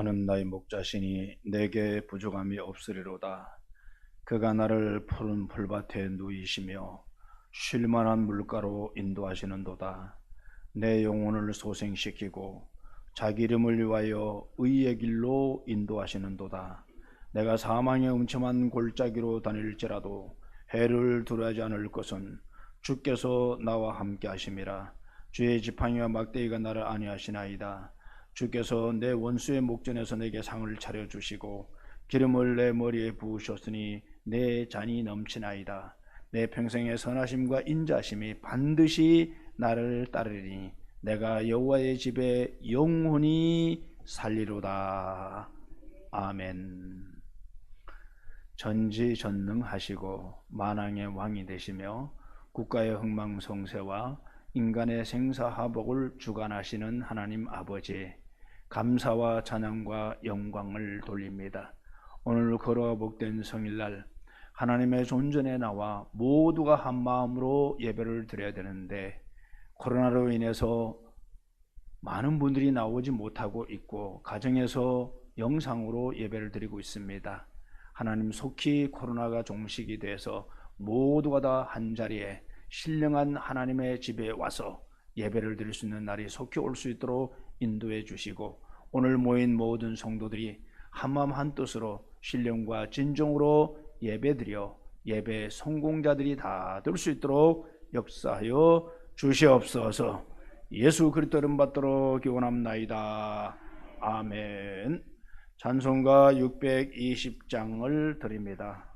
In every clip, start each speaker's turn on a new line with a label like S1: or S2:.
S1: 여호와는 나의 목자시니 내게 부족함이 없으리로다. 그가 나를 푸른 풀밭에 누이시며 쉴만한 물가로 인도하시는도다. 내 영혼을 소생시키고 자기 이름을 위하여 의의 길로 인도하시는도다. 내가 사망의 음침한 골짜기로 다닐지라도 해를 두려워하지 않을 것은 주께서 나와 함께 하심이라. 주의 지팡이와 막대기가 나를 안위하시나이다. 주께서 내 원수의 목전에서 내게 상을 차려주시고 기름을 내 머리에 부으셨으니 내 잔이 넘치나이다. 내 평생의 선하심과 인자심이 반드시 나를 따르리니 내가 여호와의 집에 영원히 살리로다. 아멘. 전지전능하시고 만왕의 왕이 되시며 국가의 흥망성쇠와 인간의 생사하복을 주관하시는 하나님 아버지, 감사와 찬양과 영광을 돌립니다. 오늘 거룩하고 복된 성일날 하나님의 존전에 나와 모두가 한 마음으로 예배를 드려야 되는데 코로나로 인해서 많은 분들이 나오지 못하고 있고 가정에서 영상으로 예배를 드리고 있습니다. 하나님 속히 코로나가 종식이 돼서 모두가 다 한자리에 신령한 하나님의 집에 와서 예배를 드릴 수 있는 날이 속히 올 수 있도록 인도해 주시고 오늘 모인 모든 성도들이 한마음 한뜻으로 신령과 진정으로 예배드려 예배 성공자들이 다 될 수 있도록 역사하여 주시옵소서. 예수 그리스도 이름 받도록 기원합나이다. 아멘. 찬송가 620장을 드립니다.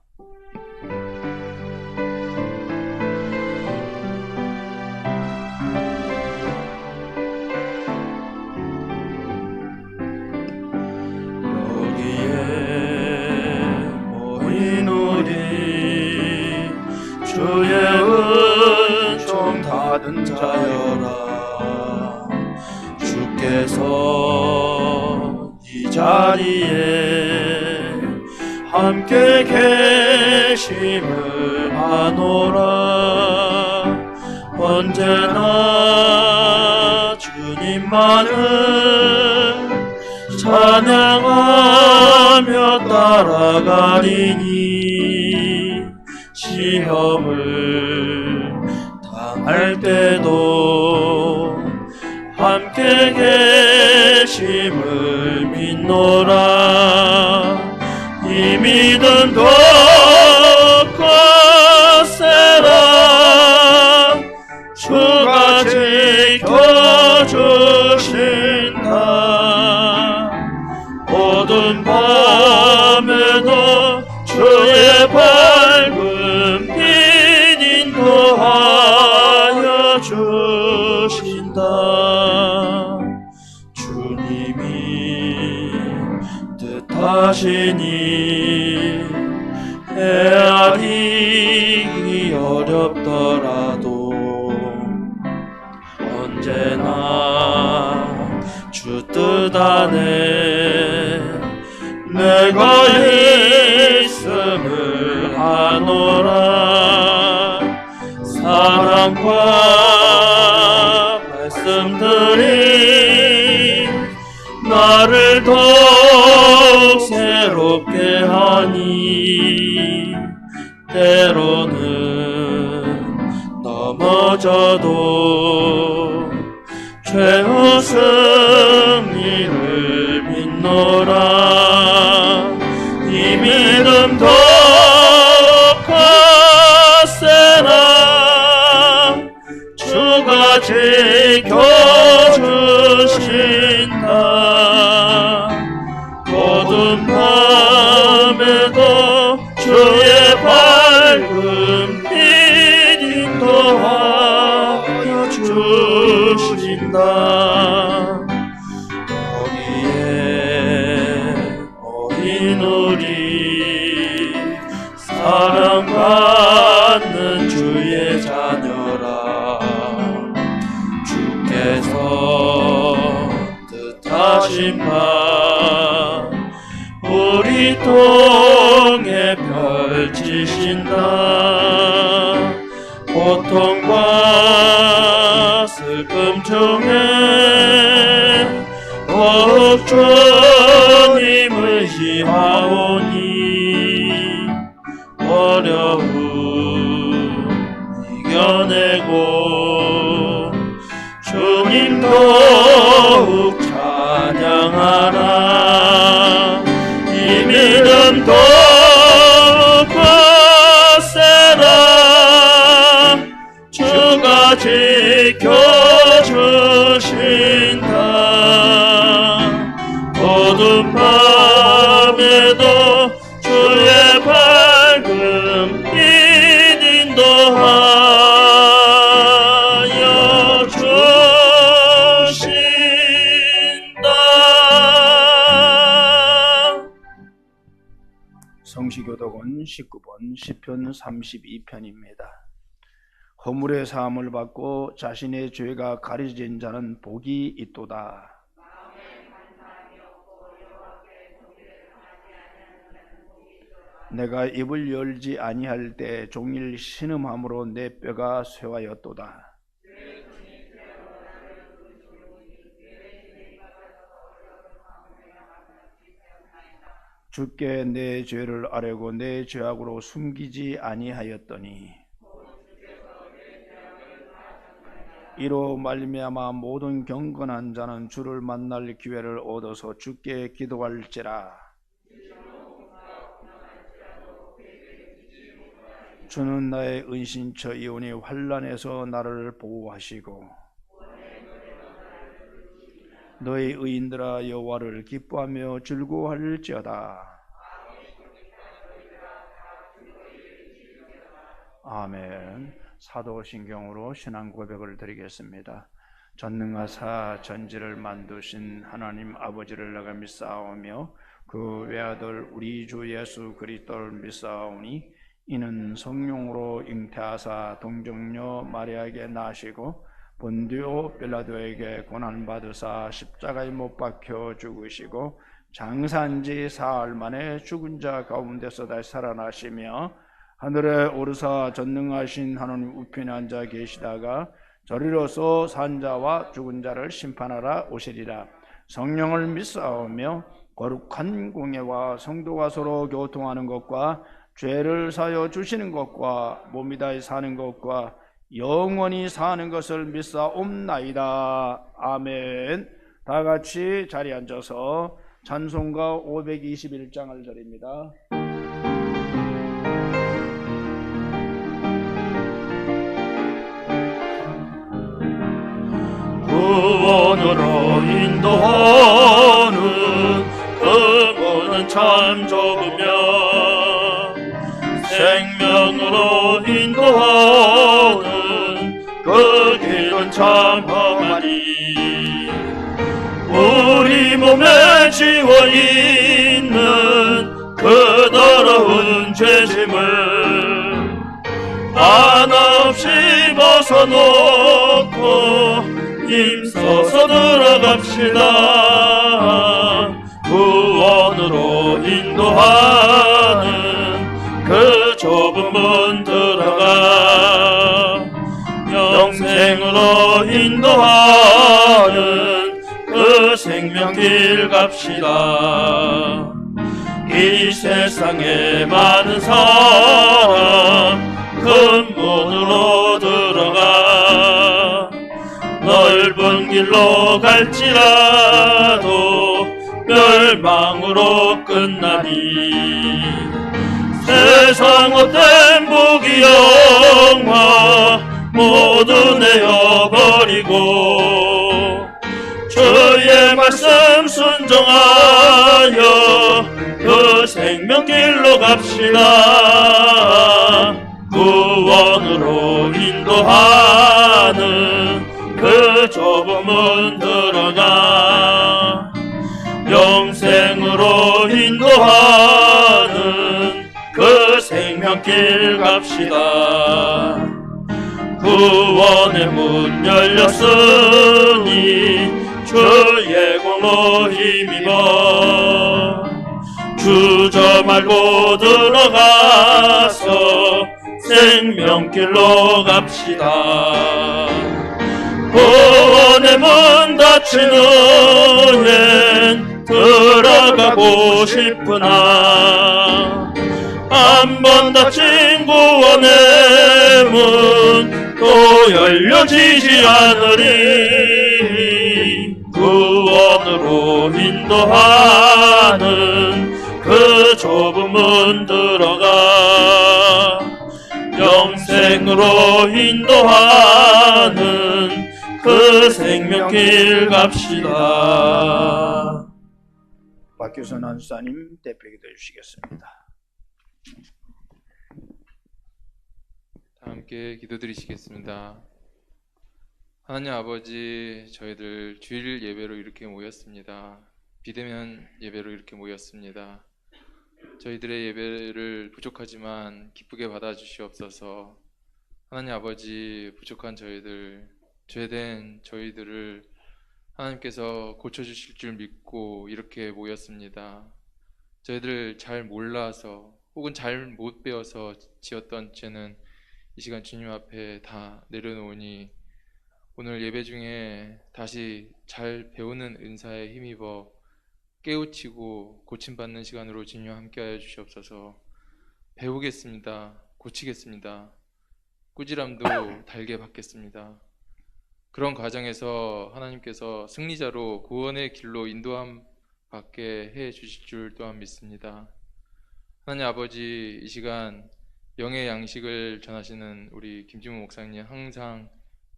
S2: 주의 은총 받은 자여라. 주께서 이 자리에 함께 계심을 아노라. 언제나 주님만을 찬양하며 따라가리니 시험을 당할 때도 함께 계심을 믿노라. 이 믿음 더 커세라. 주가 지켜주신다. 어두운 밤에도 주의 밝은 빛 인도하여 주신다. 주님이 뜻하시니 헤아리기 어렵더라도 언제나 주 뜻 안에 내가 있음을 아노라. 사랑과 말씀들이 나를 더욱 새롭게 하니 때로는 넘어져도 최후 승리를 믿노라. 이 믿음 더 커세라. 주가 지켜주신다. 어두운 밤에도 주의 밝은 빛 인도하여 주신다. 우리 사랑받는 주의 자녀라. 주께서 뜻하신 바 우리 통해 펼치신다. 고통과 슬픔 중에 더욱 의지하오니 어려움 이겨내고 주님 더욱 찬양하라. 이 믿음 더욱 거세라. 주가 지켜주신다. 어두운 밤에도 주의 밝음 인도하여 주신다.
S1: 성시교독은 19번 시편 32편입니다. 허물의 사함을 받고 자신의 죄가 가려진 자는 복이 있도다. 내가 입을 열지 아니할 때 종일 신음함으로 내 뼈가 쇠하였도다. 주께 내 죄를 아뢰고 내 죄악으로 숨기지 아니하였더니 이로 말미암아 모든 경건한 자는 주를 만날 기회를 얻어서 주께 기도할지라. 주는 나의 은신처이오니 환난에서 나를 보호하시고 너희 의인들아 여호와를 기뻐하며 즐거워할지어다. 아멘. 사도신경으로 신앙 고백을 드리겠습니다. 전능하사 전지를 만드신 하나님 아버지를 내가 믿사오며 그 외아들 우리 주 예수 그리스도를 믿사오니 이는 성령으로 잉태하사 동정녀 마리아에게 나시고 본디오 빌라도에게 고난받으사 십자가에 못 박혀 죽으시고 장사한 지 사흘 만에 죽은 자 가운데서 다시 살아나시며 하늘에 오르사 전능하신 하나님 우편에 앉아 계시다가 저리로서 산 자와 죽은 자를 심판하러 오시리라. 성령을 믿사오며 거룩한 공예와 성도가 서로 교통하는 것과 죄를 사여 주시는 것과 몸이 다히 사는 것과 영원히 사는 것을 믿사옵나이다. 아멘. 다 같이 자리에 앉아서 찬송가 521장을 드립니다.
S2: 구원으로 인도하는 그분은 참 적으며 생명으로 인도하는 그 길은 참 험하니 우리 몸에 지워있는 그 더러운 죄짐을 한없이 벗어놓고 힘써서 들어갑시다. 구원으로 인도하는 그 좁은 문 들어가 영생으로 인도하는 그 생명길 갑시다. 이 세상에 많은 사람 큰 문으로 들어가 넓은 길로 갈지라도 멸망으로 끝나니 세상 헛된 부귀영화 모두 내어버리고 주의 말씀 순종하여 그 생명길로 갑시다. 구원으로 인도하는 그 좁은 문 들어가 영생으로 인도하는 그 생명길 갑시다. 구원의 문 열렸으니 주의 공로 힘입어 주저 말고 들어가서 생명길로 갑시다. 구원의 문 닫힌 후엔 들어가고 싶으나 한 번 닫힌 구원의 문 또 열려지지 않으리. 구원으로 인도하는 그 좁은 문 들어가 영생으로 인도하는 그 생명길 갑시다.
S1: 박규선 안수사님 대표기도 해주시겠습니다.
S3: 다 함께 기도드리시겠습니다. 하나님 아버지, 저희들 주일 예배로 이렇게 모였습니다. 비대면 예배로 이렇게 모였습니다. 저희들의 예배를 부족하지만 기쁘게 받아주시옵소서. 하나님 아버지, 부족한 저희들, 죄된 저희들을 하나님께서 고쳐주실 줄 믿고 이렇게 모였습니다. 저희들 잘 몰라서 혹은 잘 못 배워서 지었던 죄는 이 시간 주님 앞에 다 내려놓으니 오늘 예배 중에 다시 잘 배우는 은사에 힘입어 깨우치고 고침받는 시간으로 주님 함께하여 주시옵소서. 배우겠습니다. 고치겠습니다. 꾸지람도 달게 받겠습니다. 그런 과정에서 하나님께서 승리자로 구원의 길로 인도함 받게 해 주실 줄 또한 믿습니다. 하나님 아버지, 이 시간 영의 양식을 전하시는 우리 김진무 목사님 항상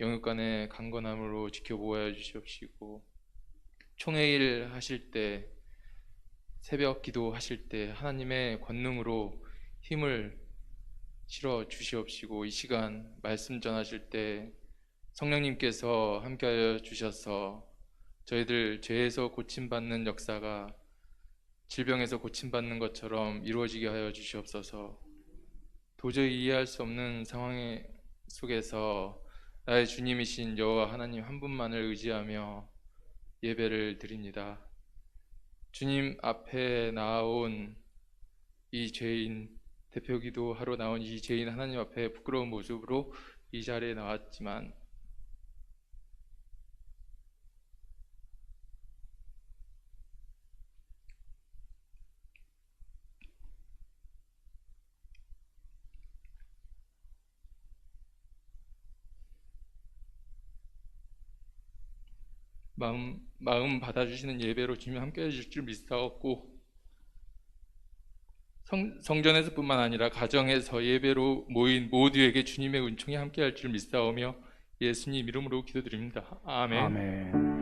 S3: 영육간의 강건함으로 지켜보아 주시옵시고, 총회일 하실 때, 새벽 기도하실 때 하나님의 권능으로 힘을 실어 주시옵시고, 이 시간 말씀 전하실 때 성령님께서 함께하여 주셔서 저희들 죄에서 고침받는 역사가 질병에서 고침받는 것처럼 이루어지게 하여 주시옵소서. 도저히 이해할 수 없는 상황 속에서 나의 주님이신 여호와 하나님 한 분만을 의지하며 예배를 드립니다. 주님 앞에 나온 이 죄인, 대표기도 하러 나온 이 죄인 하나님 앞에 부끄러운 모습으로 이 자리에 나왔지만 마음 받아주시는 예배로 주님 함께 해주실 줄 믿사옵고, 성전에서뿐만 아니라 가정에서 예배로 모인 모두에게 주님의 은총이 함께할 줄 믿사오며 예수님 이름으로 기도드립니다. 아멘.
S1: 아멘.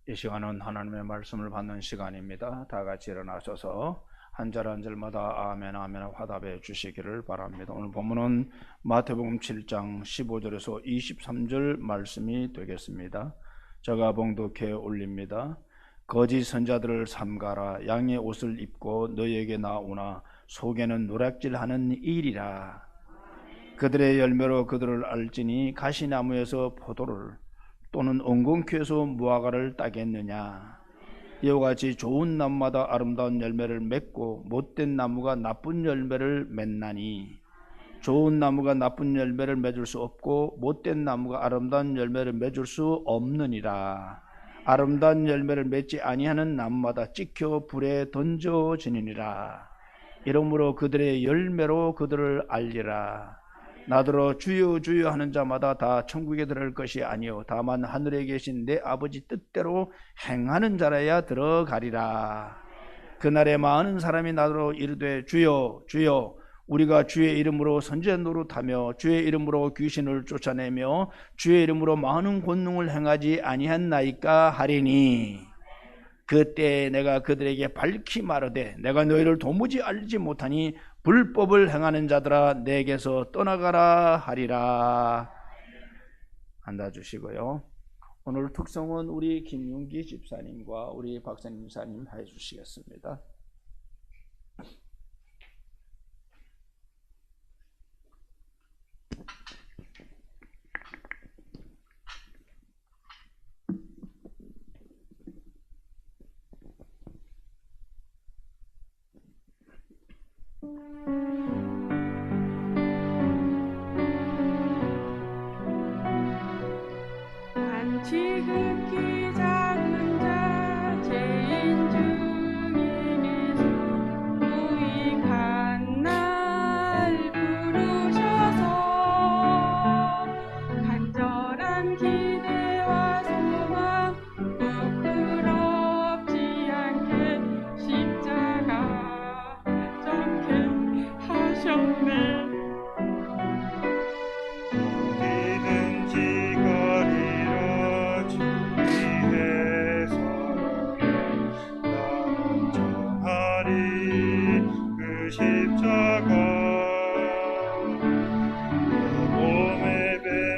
S1: 이 시간은 하나님의 말씀을 받는 시간입니다. 다 같이 일어나셔서 한 절 한 절마다 아멘 아멘 화답해 주시기를 바랍니다. 오늘 본문은 마태복음 7장 15절에서 23절 말씀이 되겠습니다. 제가 봉독해 올립니다. 거짓 선자들을 삼가라. 양의 옷을 입고 너희에게 나오나 속에는 노략질하는 일이라. 그들의 열매로 그들을 알지니 가시나무에서 포도를 또는 엉겅퀴에서 무화과를 따겠느냐. 이와 같이 좋은 나무마다 아름다운 열매를 맺고 못된 나무가 나쁜 열매를 맺나니 좋은 나무가 나쁜 열매를 맺을 수 없고 못된 나무가 아름다운 열매를 맺을 수 없느니라. 아름다운 열매를 맺지 아니하는 나무마다 찍혀 불에 던져지느니라. 이러므로 그들의 열매로 그들을 알리라. 나더러 주여 주여 하는 자마다 다 천국에 들어갈 것이 아니요 다만 하늘에 계신 내 아버지 뜻대로 행하는 자라야 들어가리라. 그날에 많은 사람이 나더러 이르되 주여 주여 우리가 주의 이름으로 선지자 노릇하며 주의 이름으로 귀신을 쫓아내며 주의 이름으로 많은 권능을 행하지 아니했나이까 하리니 그때 내가 그들에게 밝히 말하되 내가 너희를 도무지 알지 못하니 불법을 행하는 자들아 내게서 떠나가라 하리라. 앉아주시고요. 오늘 특성은 우리 김윤기 집사님과 우리 박사님 사님 해주시겠습니다.
S4: 지극히 작은 자 죄인 중에게서 유익한 날 부르셔서 간절한 기대와 소망 부끄럽지 않게 십자가 져게 하셨네.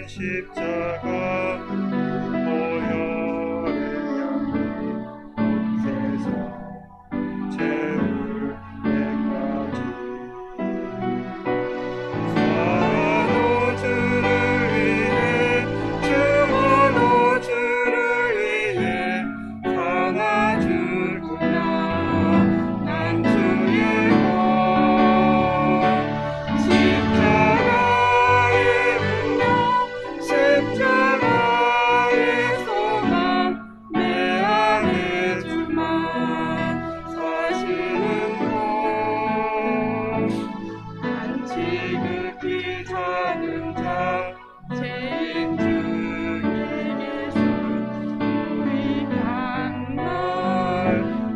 S5: 십자가 보혈의 양이 온 세상 채울 때까지 사랑으로 주를 위해 주어도 주를 위해 사나 주구나 난 주의 것 십자가의 능력 십자가의 소망 내 안에 주만 사시는 것 난 지극히 작은 자 죄인 중에게서 유익한 날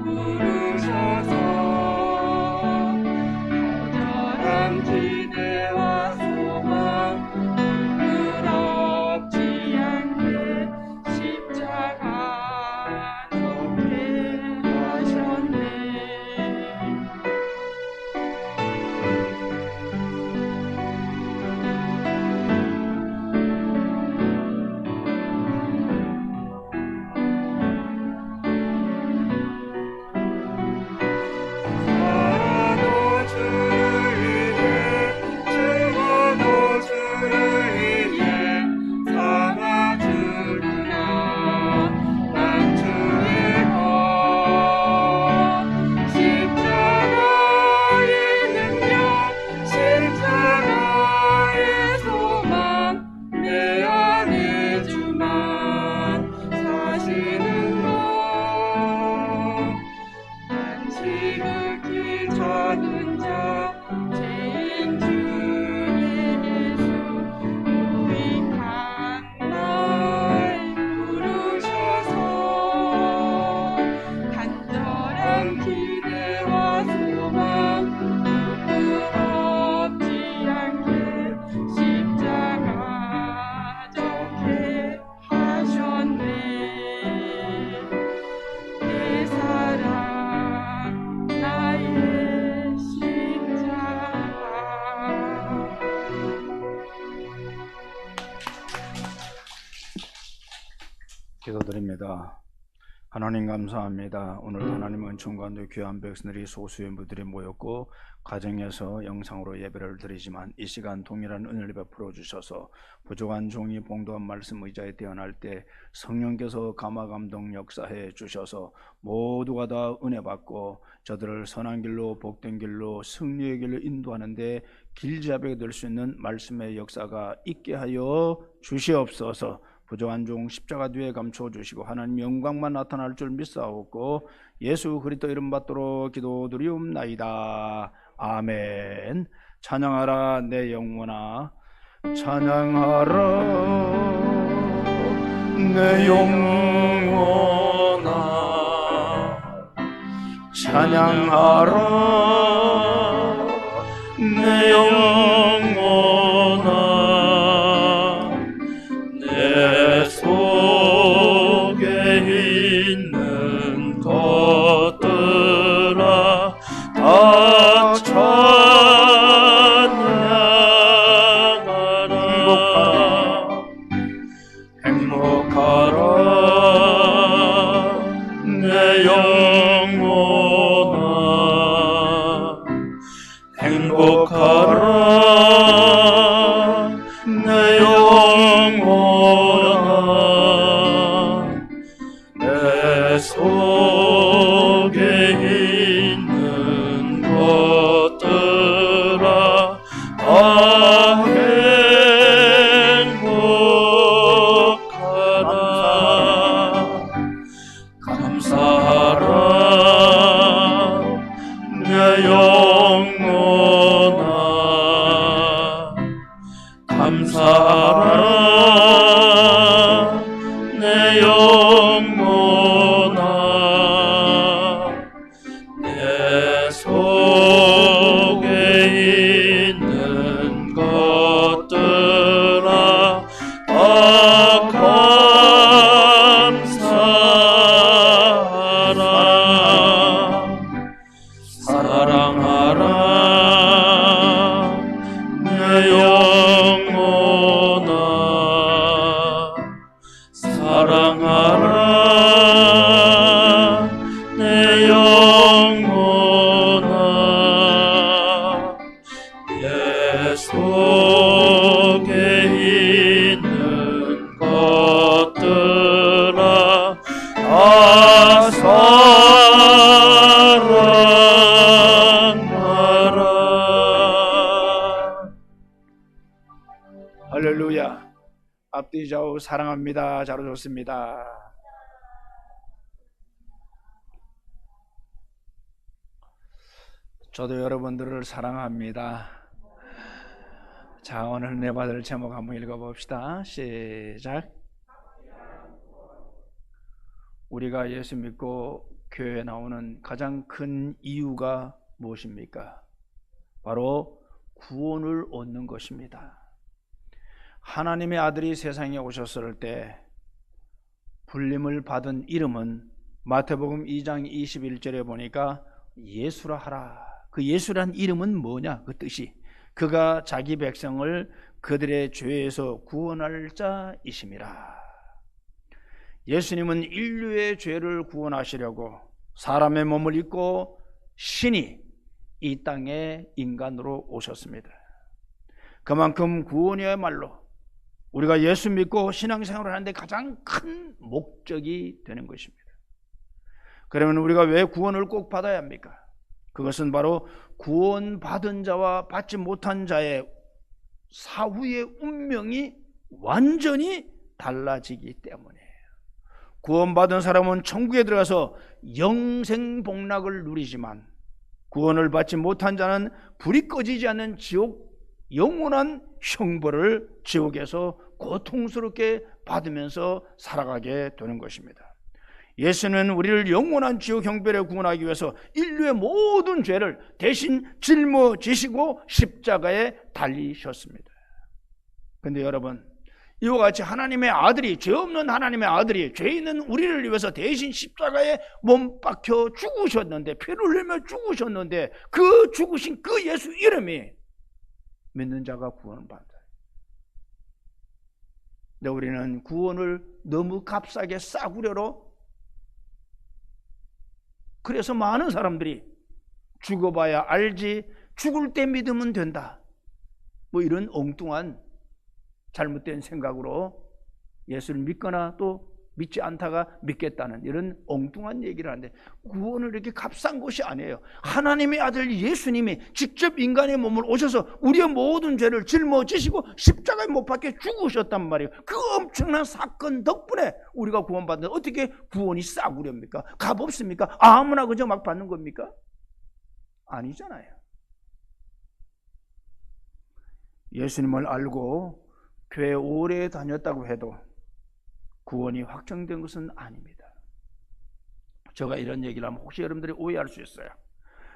S5: 부르셔서 간절한 기대와 소망 부끄럽지 않게 십자가 져게 하셨네. 사랑도 주를 위해 죽어도 주를 위해 사나 주구나 난 주의 것 십자가의 능력 십자가의 소망 내 안에 주만 사시는 것 난 지극히 작은 자 죄인 중에게서 유익한 날 부르셔서 간절한 기대와 소망 부끄럽지 않게 십자가 져게 하셨네. 내 사랑 나의 십자가.
S1: 기도드립니다. 하나님 감사합니다. 오늘 하나님 은총 가운데 귀한 백성들이 소수의 무들이 모였고 가정에서 영상으로 예배를 드리지만 이 시간 동일한 은혜를 베풀어 주셔서 부족한 종이 봉도한 말씀 의자에 태어날 때 성령께서 감화 감동 역사해 주셔서 모두가 다 은혜 받고 저들을 선한 길로 복된 길로 승리의 길로 인도하는데 길잡이가 될 수 있는 말씀의 역사가 있게 하여 주시옵소서. 부족한 종 십자가 뒤에 감추어 주시고 하나님 영광만 나타날 줄 믿사옵고 예수 그리스도 이름 받도록 기도드리옵나이다. 아멘. 찬양하라 내 영혼아, 찬양하라 내 영혼아, 찬양하라 내 영혼아, 내 속에 있는 것들아 다 찬양하라. 행복하라 내 영혼아, 행복하라 내 영혼아, 내 속에 있는 것들
S2: 내 영혼아 내 속에 있는 것들아 다 감사하라 사랑하라 내 영혼아 사랑하라 내 영혼아 내 속에 있는 것들아 다 사랑하라.
S1: 할렐루야. 앞뒤 좌우 사랑합니다. 잘 오셨습니다. 저도 여러분들을 사랑합니다. 자, 오늘 내 받을 제목 한번 읽어봅시다. 시작. 우리가 예수 믿고 교회에 나오는 가장 큰 이유가 무엇입니까? 바로 구원을 얻는 것입니다. 하나님의 아들이 세상에 오셨을 때 불림을 받은 이름은 마태복음 2장 21절에 보니까 예수라 하라. 그 예수란 이름은 뭐냐? 그 뜻이 그가 자기 백성을 그들의 죄에서 구원할 자이심이라. 예수님은 인류의 죄를 구원하시려고 사람의 몸을 입고 신이 이 땅에 인간으로 오셨습니다. 그만큼 구원이야말로 우리가 예수 믿고 신앙생활을 하는데 가장 큰 목적이 되는 것입니다. 그러면 우리가 왜 구원을 꼭 받아야 합니까? 그것은 바로 구원받은 자와 받지 못한 자의 사후의 운명이 완전히 달라지기 때문이에요. 구원받은 사람은 천국에 들어가서 영생복락을 누리지만 구원을 받지 못한 자는 불이 꺼지지 않는 지옥, 영원한 형벌을 지옥에서 고통스럽게 받으면서 살아가게 되는 것입니다. 예수는 우리를 영원한 지옥 형벌에 구원하기 위해서 인류의 모든 죄를 대신 짊어지시고 십자가에 달리셨습니다. 그런데 여러분, 이와 같이 하나님의 아들이, 죄 없는 하나님의 아들이 죄 있는 우리를 위해서 대신 십자가에 몸 박혀 죽으셨는데, 피를 흘리며 죽으셨는데, 그 죽으신 그 예수 이름이 믿는 자가 구원을 받아요. 근데 우리는 구원을 너무 값싸게 싸구려로, 그래서 많은 사람들이 죽어봐야 알지, 죽을 때 믿으면 된다, 뭐 이런 엉뚱한 잘못된 생각으로 예수를 믿거나 또 믿지 않다가 믿겠다는 이런 엉뚱한 얘기를 하는데, 구원을 이렇게 값싼 것이 아니에요. 하나님의 아들 예수님이 직접 인간의 몸을 오셔서 우리의 모든 죄를 짊어지시고 십자가에 못 박혀 죽으셨단 말이에요. 그 엄청난 사건 덕분에 우리가 구원받는데 어떻게 구원이 싸구려입니까? 값없습니까? 아무나 그저 막 받는 겁니까? 아니잖아요. 예수님을 알고 교회 오래 다녔다고 해도 구원이 확정된 것은 아닙니다. 제가 이런 얘기를 하면 혹시 여러분들이 오해할 수 있어요.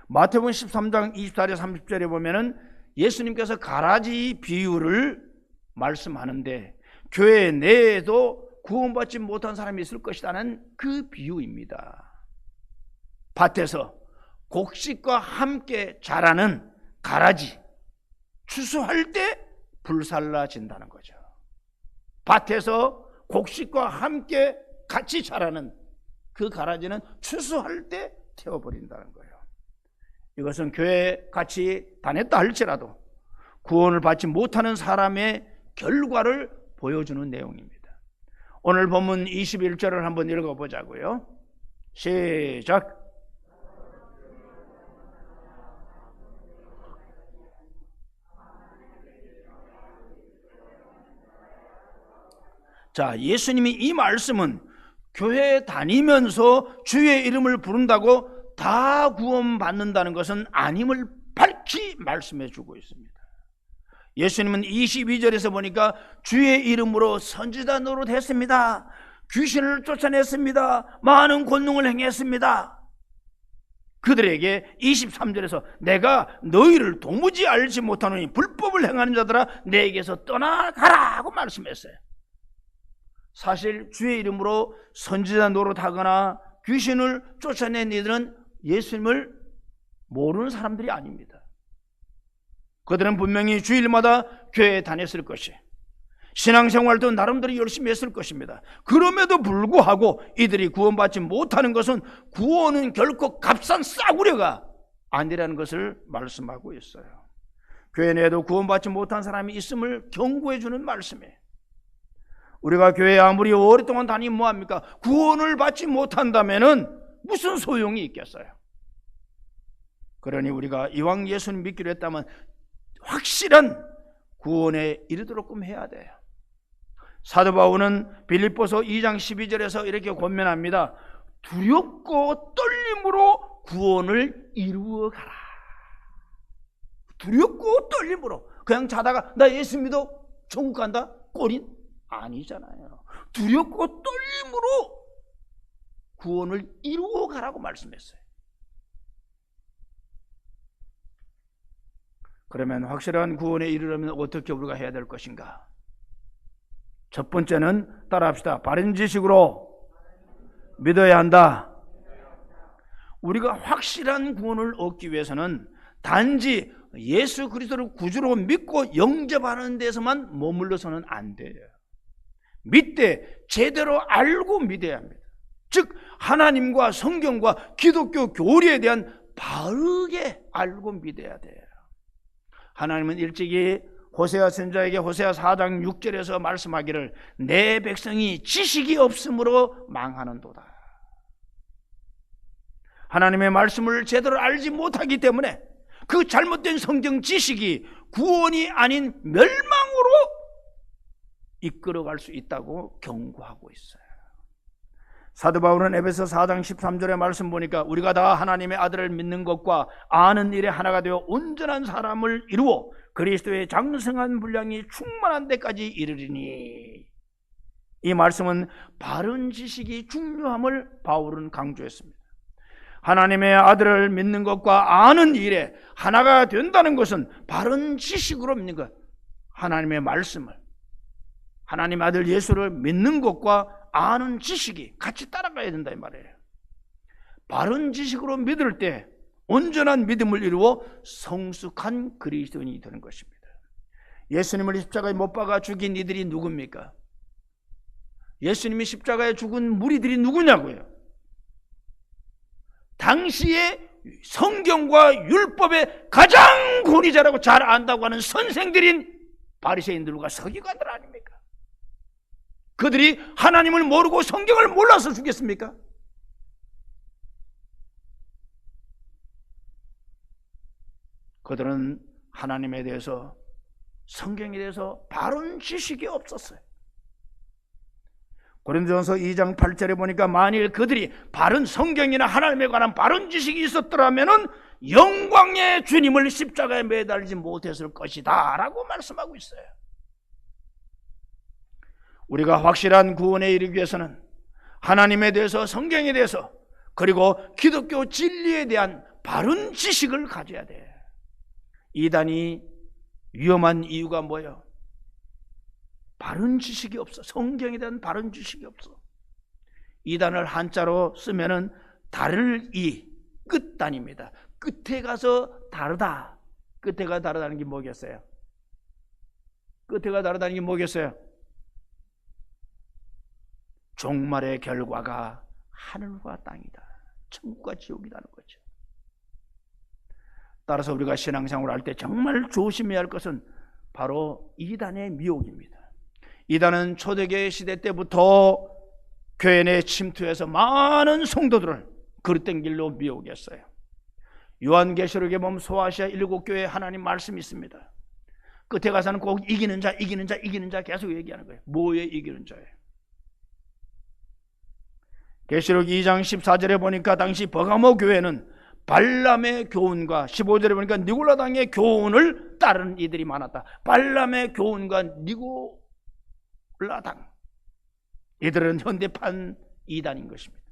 S1: 마태복음 13장 24절 30절에 보면은 예수님께서 가라지 비유를 말씀하는데, 교회 내에도 구원받지 못한 사람이 있을 것이라는 그 비유입니다. 밭에서 곡식과 함께 자라는 가라지, 추수할 때 불살라진다는 거죠. 밭에서 곡식과 함께 같이 자라는 그 가라지는 추수할 때 태워버린다는 거예요. 이것은 교회에 같이 다녔다 할지라도 구원을 받지 못하는 사람의 결과를 보여주는 내용입니다. 오늘 본문 21절을 한번 읽어보자고요. 시작. 자, 예수님이 이 말씀은 교회에 다니면서 주의 이름을 부른다고 다 구원받는다는 것은 아님을 밝히 말씀해 주고 있습니다. 예수님은 22절에서 보니까 주의 이름으로 선지자 노릇했습니다. 귀신을 쫓아냈습니다. 많은 권능을 행했습니다. 그들에게 23절에서 내가 너희를 도무지 알지 못하노니 불법을 행하는 자들아 내게서 떠나가라고 말씀했어요. 사실 주의 이름으로 선지자 노릇하거나 귀신을 쫓아낸 이들은 예수님을 모르는 사람들이 아닙니다. 그들은 분명히 주일마다 교회에 다녔을 것이, 신앙생활도 나름대로 열심히 했을 것입니다. 그럼에도 불구하고 이들이 구원받지 못하는 것은 구원은 결코 값싼 싸구려가 아니라는 것을 말씀하고 있어요. 교회 내에도 구원받지 못한 사람이 있음을 경고해 주는 말씀이에요. 우리가 교회에 아무리 오랫동안 다니면 뭐합니까? 구원을 받지 못한다면 무슨 소용이 있겠어요? 그러니 우리가 이왕 예수님 믿기로 했다면 확실한 구원에 이르도록끔 해야 돼요. 사도 바울은 빌립보서 2장 12절에서 이렇게 권면합니다. 두렵고 떨림으로 구원을 이루어 가라. 두렵고 떨림으로. 그냥 자다가 나 예수 믿어 천국 간다? 꼴인 아니잖아요. 두렵고 떨림으로 구원을 이루어 가라고 말씀했어요. 그러면 확실한 구원에 이르려면 어떻게 우리가 해야 될 것인가? 첫 번째는 따라합시다. 바른 지식으로 믿어야 한다. 우리가 확실한 구원을 얻기 위해서는 단지 예수 그리스도를 구주로 믿고 영접하는 데서만 머물러서는 안 돼요. 믿되 제대로 알고 믿어야 합니다. 즉 하나님과 성경과 기독교 교리에 대한 바르게 알고 믿어야 돼요. 하나님은 일찍이 호세아 선지자에게 호세아 4장 6절에서 말씀하기를 내 백성이 지식이 없으므로 망하는도다. 하나님의 말씀을 제대로 알지 못하기 때문에 그 잘못된 성경 지식이 구원이 아닌 멸망으로 이끌어갈 수 있다고 경고하고 있어요. 사도 바울은 에베소 4장 13절의 말씀 보니까 우리가 다 하나님의 아들을 믿는 것과 아는 일에 하나가 되어 온전한 사람을 이루어 그리스도의 장성한 분량이 충만한 데까지 이르리니, 이 말씀은 바른 지식이 중요함을 바울은 강조했습니다. 하나님의 아들을 믿는 것과 아는 일에 하나가 된다는 것은 바른 지식으로 믿는 것, 하나님의 말씀을, 하나님의 아들 예수를 믿는 것과 아는 지식이 같이 따라가야 된다 이 말이에요. 바른 지식으로 믿을 때 온전한 믿음을 이루어 성숙한 그리스도인이 되는 것입니다. 예수님을 십자가에 못 박아 죽인 이들이 누굽니까? 예수님이 십자가에 죽은 무리들이 누구냐고요? 당시에 성경과 율법의 가장 권위자라고 잘 안다고 하는 선생들인 바리새인들과 서기관들 아닙니까? 그들이 하나님을 모르고 성경을 몰라서 죽겠습니까? 그들은 하나님에 대해서, 성경에 대해서 바른 지식이 없었어요. 고린도전서 2장 8절에 보니까 만일 그들이 바른 성경이나 하나님에 관한 바른 지식이 있었더라면 영광의 주님을 십자가에 매달리지 못했을 것이다 라고 말씀하고 있어요. 우리가 확실한 구원에 이르기 위해서는 하나님에 대해서, 성경에 대해서, 그리고 기독교 진리에 대한 바른 지식을 가져야 돼. 이단이 위험한 이유가 뭐예요? 바른 지식이 없어. 성경에 대한 바른 지식이 없어. 이단을 한자로 쓰면은 다를 이, 끝단입니다. 끝에 가서 다르다. 끝에가 다르다는 게 뭐겠어요? 끝에가 다르다는 게 뭐겠어요? 종말의 결과가 하늘과 땅이다. 천국과 지옥이라는 거죠. 따라서 우리가 신앙생활을 할 때 정말 조심해야 할 것은 바로 이단의 미혹입니다. 이단은 초대교회 시대 때부터 교회 내에 침투해서 많은 성도들을 그릇된 길로 미혹했어요. 요한계시록에 보면 소아시아 7교회에 하나님 말씀이 있습니다. 끝에 가서는 꼭 이기는 자, 이기는 자, 이기는 자 계속 얘기하는 거예요. 뭐에 이기는 자예요? 계시록 2장 14절에 보니까 당시 버가모 교회는 발람의 교훈과 15절에 보니까 니골라당의 교훈을 따르는 이들이 많았다. 발람의 교훈과 니골라당, 이들은 현대판 이단인 것입니다.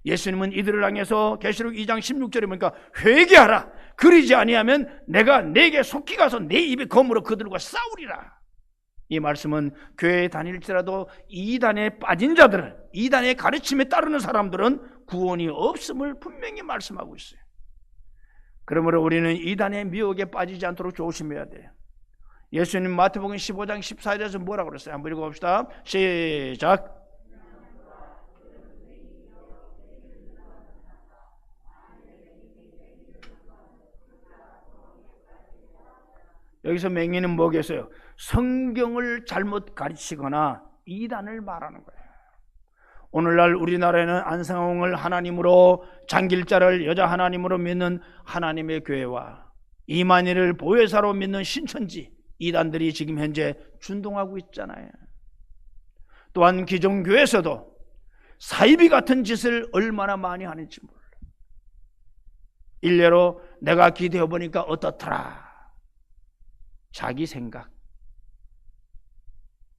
S1: 예수님은 이들을 향해서 계시록 2장 16절에 보니까 회개하라. 그러지 아니하면 내가 내게 속히 가서 내 입에 검으로 그들과 싸우리라. 이 말씀은 교회에 다닐지라도 이단에 빠진 자들은, 이단의 가르침에 따르는 사람들은 구원이 없음을 분명히 말씀하고 있어요. 그러므로 우리는 이단의 미혹에 빠지지 않도록 조심해야 돼요. 예수님 마태복음 15장 14절에서 뭐라고 그랬어요? 한번 읽어봅시다. 시작. 여기서 맹인은 뭐겠어요? 성경을 잘못 가르치거나 이단을 말하는 거예요. 오늘날 우리나라에는 안상홍을 하나님으로, 장길자를 여자 하나님으로 믿는 하나님의 교회와 이만희를 보혜사로 믿는 신천지 이단들이 지금 현재 준동하고 있잖아요. 또한 기존교회에서도 사이비 같은 짓을 얼마나 많이 하는지 몰라요. 일례로 내가 기도해 보니까 어떻더라. 자기 생각,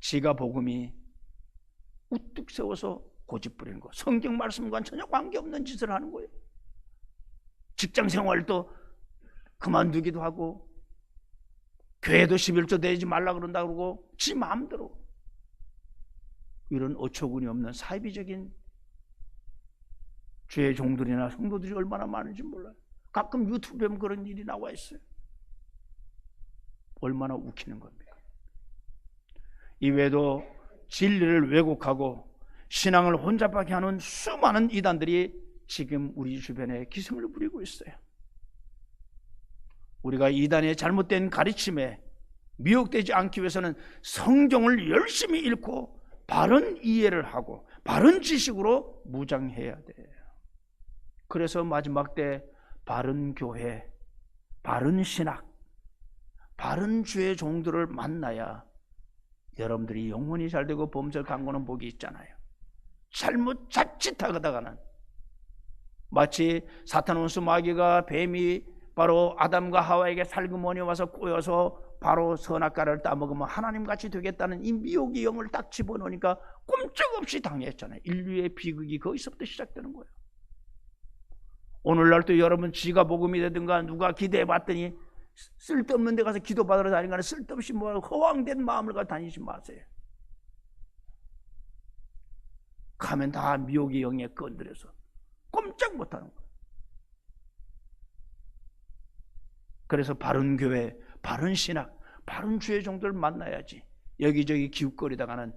S1: 지가 복음이 우뚝 세워서 고집부리는 거, 성경 말씀과는 전혀 관계없는 짓을 하는 거예요. 직장 생활도 그만두기도 하고 교회도 11조 내지 말라 그런다 그러고 지 마음대로 이런 어처구니 없는 사이비적인 주의 종들이나 성도들이 얼마나 많은지 몰라요. 가끔 유튜브에 보면 그런 일이 나와 있어요. 얼마나 웃기는 겁니까? 이외에도 진리를 왜곡하고 신앙을 혼잡하게 하는 수많은 이단들이 지금 우리 주변에 기승을 부리고 있어요. 우리가 이단의 잘못된 가르침에 미혹되지 않기 위해서는 성경을 열심히 읽고 바른 이해를 하고 바른 지식으로 무장해야 돼요. 그래서 마지막 때 바른 교회, 바른 신학, 바른 주의 종들을 만나야 여러분들이 영혼이 잘되고 범절 강건한 복이 있잖아요. 잘못 자칫하다가는 마치 사탄 원수 마귀가 뱀이 바로 아담과 하와에게 살그머니 와서 꼬여서 바로 선악과를 따먹으면 하나님같이 되겠다는 이 미혹의 영을 딱 집어넣으니까 꼼짝없이 당했잖아요. 인류의 비극이 거기서부터 시작되는 거예요. 오늘날 또 여러분 지가 복음이 되든가 누가 기대해 봤더니 쓸데없는 데 가서 기도 받으러 다니거나 쓸데없이 뭐 허황된 마음을 가지고 다니지 마세요. 가면 다 미혹의 영에 건드려서 꼼짝 못하는 거예요. 그래서 바른 교회, 바른 신학, 바른 주의 종들을 만나야지 여기저기 기웃거리다가는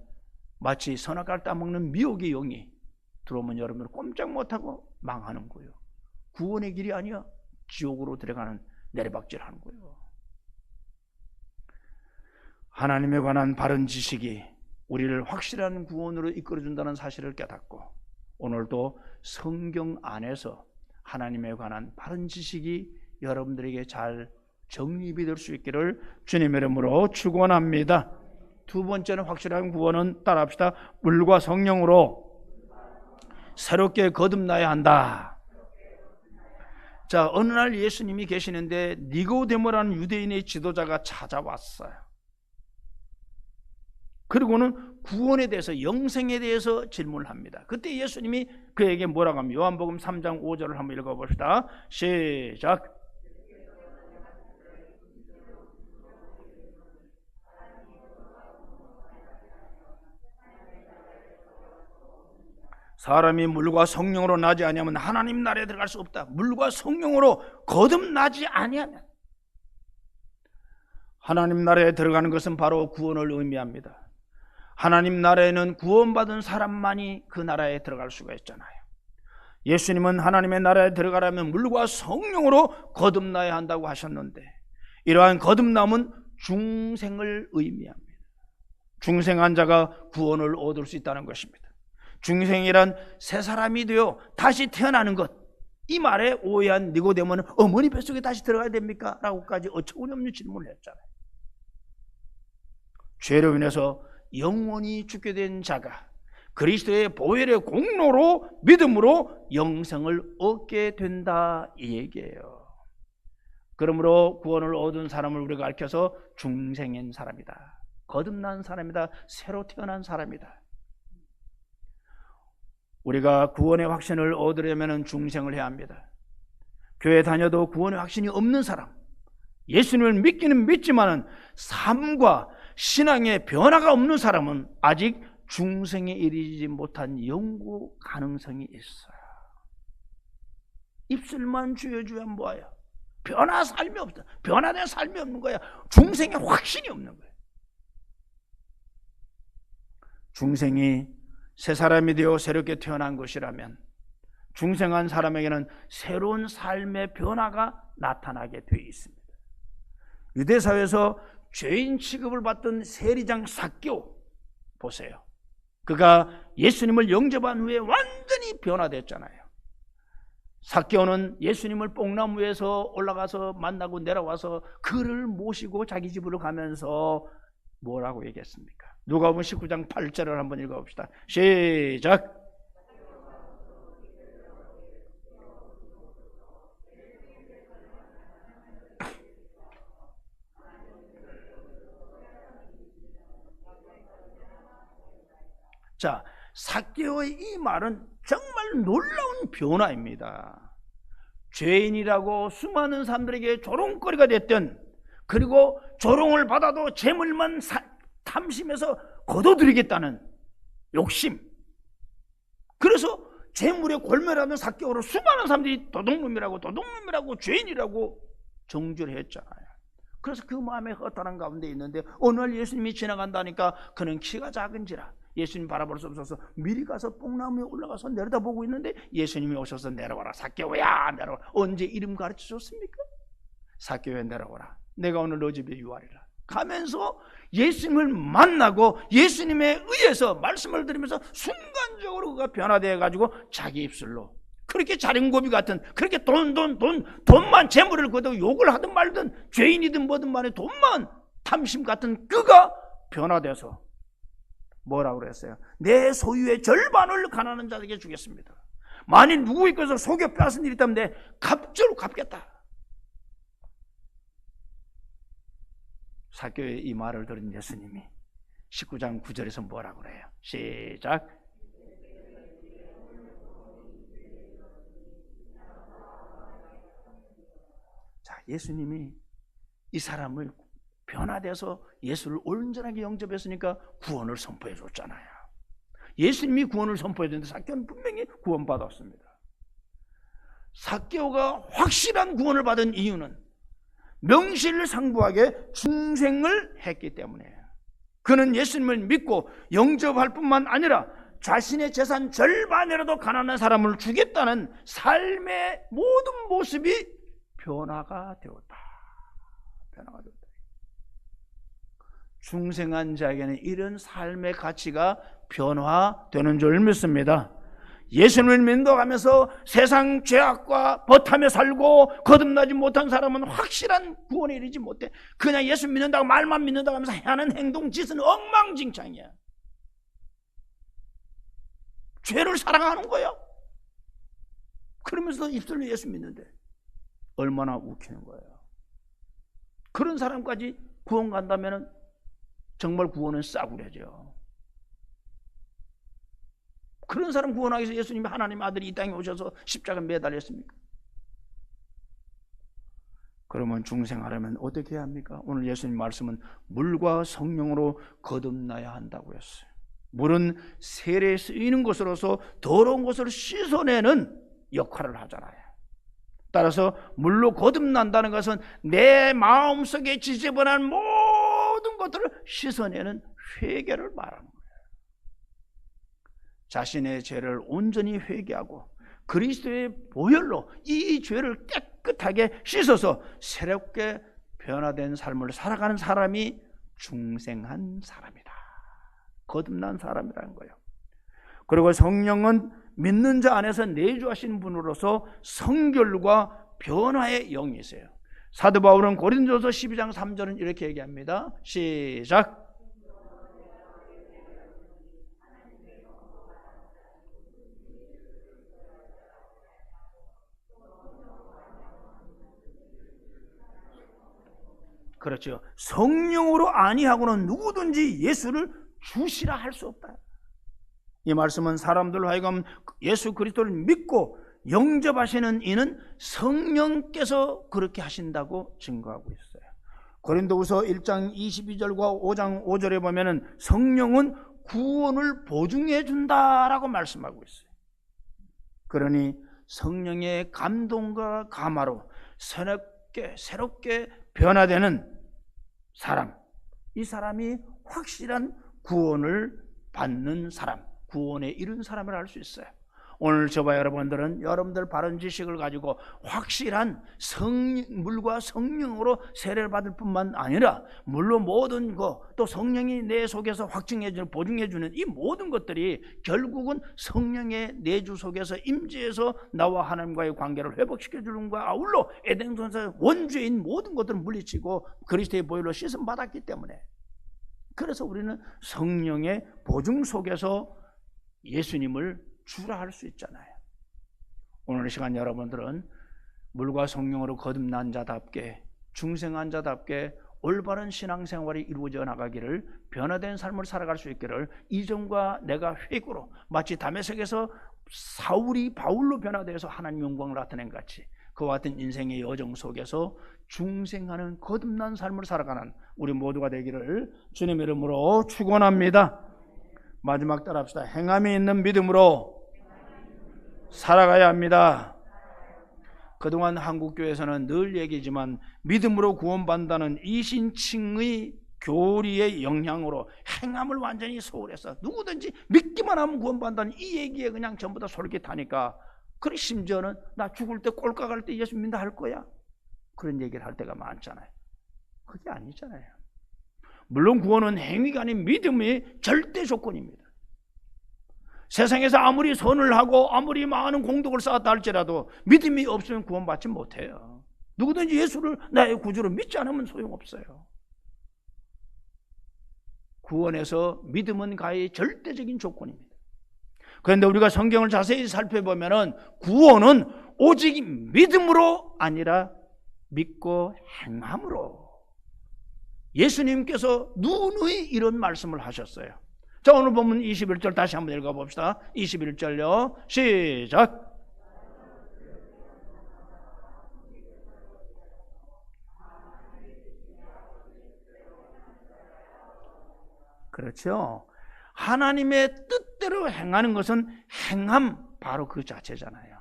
S1: 마치 선악과를 따먹는 미혹의 영이 들어오면 여러분들 꼼짝 못하고 망하는 거예요. 구원의 길이 아니야. 지옥으로 들어가는 내리박질하는 거예요. 하나님에 관한 바른 지식이 우리를 확실한 구원으로 이끌어준다는 사실을 깨닫고 오늘도 성경 안에서 하나님에 관한 바른 지식이 여러분들에게 잘 정립이 될 수 있기를 주님의 이름으로 축원합니다. 두 번째는 확실한 구원은 따라합시다. 물과 성령으로 새롭게 거듭나야 한다. 자, 어느 날 예수님이 계시는데 니고데모라는 유대인의 지도자가 찾아왔어요. 그리고는 구원에 대해서, 영생에 대해서 질문을 합니다. 그때 예수님이 그에게 뭐라고 합니까? 요한복음 3장 5절을 한번 읽어봅시다. 시작. 사람이 물과 성령으로 나지 아니하면 하나님 나라에 들어갈 수 없다. 물과 성령으로 거듭나지 아니하면 하나님 나라에 들어가는 것은 바로 구원을 의미합니다. 하나님 나라에는 구원받은 사람만이 그 나라에 들어갈 수가 있잖아요. 예수님은 하나님의 나라에 들어가려면 물과 성령으로 거듭나야 한다고 하셨는데 이러한 거듭남은 중생을 의미합니다. 중생한 자가 구원을 얻을 수 있다는 것입니다. 중생이란 새 사람이 되어 다시 태어나는 것, 이 말에 오해한 니고데모는 어머니 뱃속에 다시 들어가야 됩니까? 라고까지 어처구니 없는 질문을 했잖아요. 죄로 인해서 영원히 죽게 된 자가 그리스도의 보혈의 공로로 믿음으로 영생을 얻게 된다, 이 얘기예요. 그러므로 구원을 얻은 사람을 우리가 가르쳐서 중생인 사람이다, 거듭난 사람이다, 새로 태어난 사람이다. 우리가 구원의 확신을 얻으려면 중생을 해야 합니다. 교회 다녀도 구원의 확신이 없는 사람, 예수님을 믿기는 믿지만은 삶과 신앙의 변화가 없는 사람은 아직 중생에 이르지 못한 영구 가능성이 있어요. 입술만 주여주야 뭐야? 삶이 없다. 변화된 삶이 없는 거야. 중생의 확신이 없는 거야. 중생이 새 사람이 되어 새롭게 태어난 것이라면 중생한 사람에게는 새로운 삶의 변화가 나타나게 되어 있습니다. 유대사회에서 죄인 취급을 받던 세리장 삭개오 보세요. 그가 예수님을 영접한 후에 완전히 변화됐잖아요. 삭개오는 예수님을 뽕나무 위에서 올라가서 만나고 내려와서 그를 모시고 자기 집으로 가면서 뭐라고 얘기했습니까? 누가복음 19장 8절을 한번 읽어봅시다. 시작. 자, 삭개오의 이 말은 정말 놀라운 변화입니다. 죄인이라고 수많은 사람들에게 조롱거리가 됐던, 그리고 조롱을 받아도 재물만 탐심해서 거둬들이겠다는 욕심, 그래서 재물에 골매라는 삭개오를 수많은 사람들이 도둑놈이라고 죄인이라고 정죄를 했잖아요. 그래서 그 마음에 허탈한 가운데 있는데 어느 날 예수님이 지나간다니까 그는 키가 작은지라 예수님 바라볼 수 없어서 미리 가서 뽕나무에 올라가서 내려다보고 있는데 예수님이 오셔서 내려와라, 삭개오야 내려와라. 언제 이름 가르쳐 줬습니까? 삭개오야 내려와라, 내가 오늘 너 집에 유하리라. 가면서 예수님을 만나고 예수님에 의해서 말씀을 들으면서 순간적으로 그가 변화되어 가지고 자기 입술로 그렇게 자린고비 같은, 그렇게 돈만 재물을 거두고 욕을 하든 말든 죄인이든 뭐든 간에 돈만 탐심 같은 그가 변화돼서 뭐라고 그랬어요? 내 소유의 절반을 가난한 자에게 주겠습니다. 만일 누구 있고서 속여 빼앗은 일이 있다면 내 갑절로 갚겠다. 삭개오의 이 말을 들은 예수님이 19장 9절에서 뭐라고 그래요? 시작. 자, 예수님이 이 사람을 변화돼서 예수를 온전하게 영접했으니까 구원을 선포해 줬잖아요. 예수님이 구원을 선포해 줬는데 삭개오는 분명히 구원받았습니다. 삭개오가 확실한 구원을 받은 이유는 명실상부하게 중생을 했기 때문이에요. 그는 예수님을 믿고 영접할 뿐만 아니라 자신의 재산 절반이라도 가난한 사람을 주겠다는 삶의 모든 모습이 변화가 되었다. 중생한 자에게는 이런 삶의 가치가 변화되는 줄 믿습니다. 예수님을 믿어가면서 세상 죄악과 버타며 살고 거듭나지 못한 사람은 확실한 구원에 이르지 못해. 그냥 예수 믿는다고 말만 믿는다고 하면서 하는 행동 짓은 엉망진창이야. 죄를 사랑하는 거야. 그러면서 입술로 예수 믿는데 얼마나 웃기는 거예요. 그런 사람까지 구원 간다면 정말 구원은 싸구려죠. 그런 사람 구원하기 위해서 예수님이 하나님의 아들이 이 땅에 오셔서 십자가에 매달렸습니까? 그러면 중생하려면 어떻게 해야 합니까? 오늘 예수님 말씀은 물과 성령으로 거듭나야 한다고 했어요. 물은 세례에 쓰이는 것으로서 더러운 것을 씻어내는 역할을 하잖아요. 따라서 물로 거듭난다는 것은 내 마음속에 지저분한 모든 것들을 씻어내는 회개를 말하는 거예요. 자신의 죄를 온전히 회개하고 그리스도의 보혈로 이 죄를 깨끗하게 씻어서 새롭게 변화된 삶을 살아가는 사람이 중생한 사람이다. 거듭난 사람이라는 거예요. 그리고 성령은 믿는 자 안에서 내주하신 분으로서 성결과 변화의 영이세요. 사도 바울은 고린도서 12장 3절은 이렇게 얘기합니다. 시작. 그렇죠. 성령으로 아니하고는 누구든지 예수를 주시라 할 수 없다. 이 말씀은 사람들로 하여금 예수 그리스도를 믿고 영접하시는 이는 성령께서 그렇게 하신다고 증거하고 있어요. 고린도후서 1장 22절과 5장 5절에 보면은 성령은 구원을 보증해 준다라고 말씀하고 있어요. 그러니 성령의 감동과 감화로 새롭게 변화되는 사람, 이 사람이 확실한 구원을 받는 사람, 구원에 이른 사람을 알 수 있어요. 오늘 저와 여러분들은 여러분들 바른 지식을 가지고 확실한 물과 성령으로 세례를 받을 뿐만 아니라 물론 모든 것, 또 성령이 내 속에서 확증해주는, 보증해주는 이 모든 것들이 결국은 성령의 내주 속에서 임재해서 나와 하나님과의 관계를 회복시켜주는 것과 아울러 에덴 동산에서 원죄인 모든 것들을 물리치고 그리스도의 보혈로 씻음받았기 때문에, 그래서 우리는 성령의 보증 속에서 예수님을 주라 할 수 있잖아요. 오늘 이 시간 여러분들은 물과 성령으로 거듭난 자답게, 중생한 자답게 올바른 신앙생활이 이루어져 나가기를, 변화된 삶을 살아갈 수 있기를, 이전과 내가 회고로 마치 다메섹에서 사울이 바울로 변화되어서 하나님 영광을 나타낸 같이 그와 같은 인생의 여정 속에서 중생하는 거듭난 삶을 살아가는 우리 모두가 되기를 주님의 이름으로 축원합니다. 마지막 따라합시다. 행함이 있는 믿음으로 살아가야 합니다. 그동안 한국교회에서는 늘 얘기지만 믿음으로 구원받는다는 이신칭의 교리의 영향으로 행함을 완전히 소홀해서 누구든지 믿기만 하면 구원받는다는 이 얘기에 그냥 전부 다 솔깃하니까, 그리고 심지어는 나 죽을 때 꼴까 갈 때 예수 믿는다 할 거야, 그런 얘기를 할 때가 많잖아요. 그게 아니잖아요. 물론 구원은 행위가 아닌 믿음의 절대 조건입니다. 세상에서 아무리 선을 하고 아무리 많은 공덕을 쌓았다 할지라도 믿음이 없으면 구원받지 못해요. 누구든지 예수를 나의 구주로 믿지 않으면 소용없어요. 구원에서 믿음은 가히 절대적인 조건입니다. 그런데 우리가 성경을 자세히 살펴보면은 구원은 오직 믿음으로 아니라 믿고 행함으로, 예수님께서 누누이 이런 말씀을 하셨어요. 자, 오늘 보면 21절 다시 한번 읽어봅시다. 21절요. 시작. 그렇죠. 하나님의 뜻대로 행하는 것은 행함, 바로 그 자체잖아요.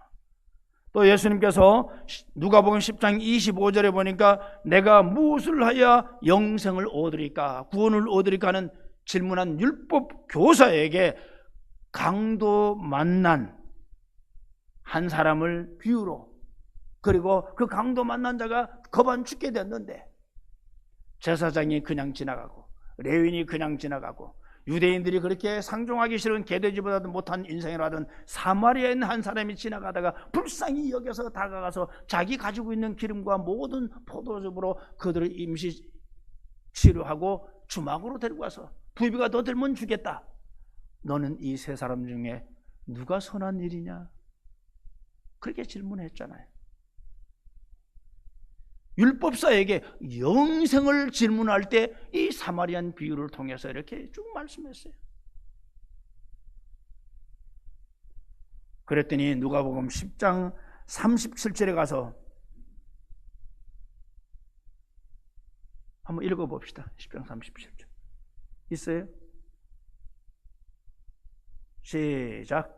S1: 또 예수님께서 누가복음 10장 25절에 보니까 내가 무엇을 하여 영생을 얻으리까, 구원을 얻으리까 하는 질문한 율법 교사에게 강도 만난 한 사람을 비유로, 그리고 그 강도 만난 자가 거반 죽게 됐는데 제사장이 그냥 지나가고 레위인이 그냥 지나가고 유대인들이 그렇게 상종하기 싫은 개돼지보다도 못한 인생을 하던 사마리아에 있는 한 사람이 지나가다가 불쌍히 여겨서 다가가서 자기 가지고 있는 기름과 모든 포도즙으로 그들을 임시 치료하고 주막으로 데리고 와서 부비가 더 들면 주겠다. 너는 이 세 사람 중에 누가 선한 일이냐? 그렇게 질문했잖아요. 율법사에게 영생을 질문할 때 이 사마리안 비유를 통해서 이렇게 쭉 말씀했어요. 그랬더니 누가복음 10장 37절에 가서 한번 읽어봅시다. 10장 37절 있어요? 시작.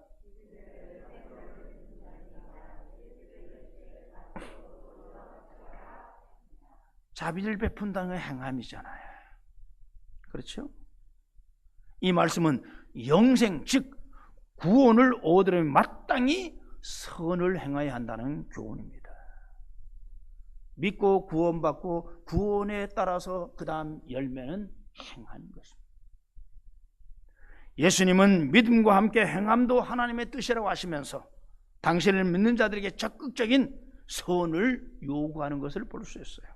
S1: 자비를 베푼다는 행함이잖아요. 그렇죠? 이 말씀은 영생, 즉 구원을 얻으려면 마땅히 선을 행해야 한다는 교훈입니다. 믿고 구원받고 구원에 따라서 그 다음 열매는 행하는 것입니다. 예수님은 믿음과 함께 행함도 하나님의 뜻이라고 하시면서 당신을 믿는 자들에게 적극적인 선을 요구하는 것을 볼 수 있어요.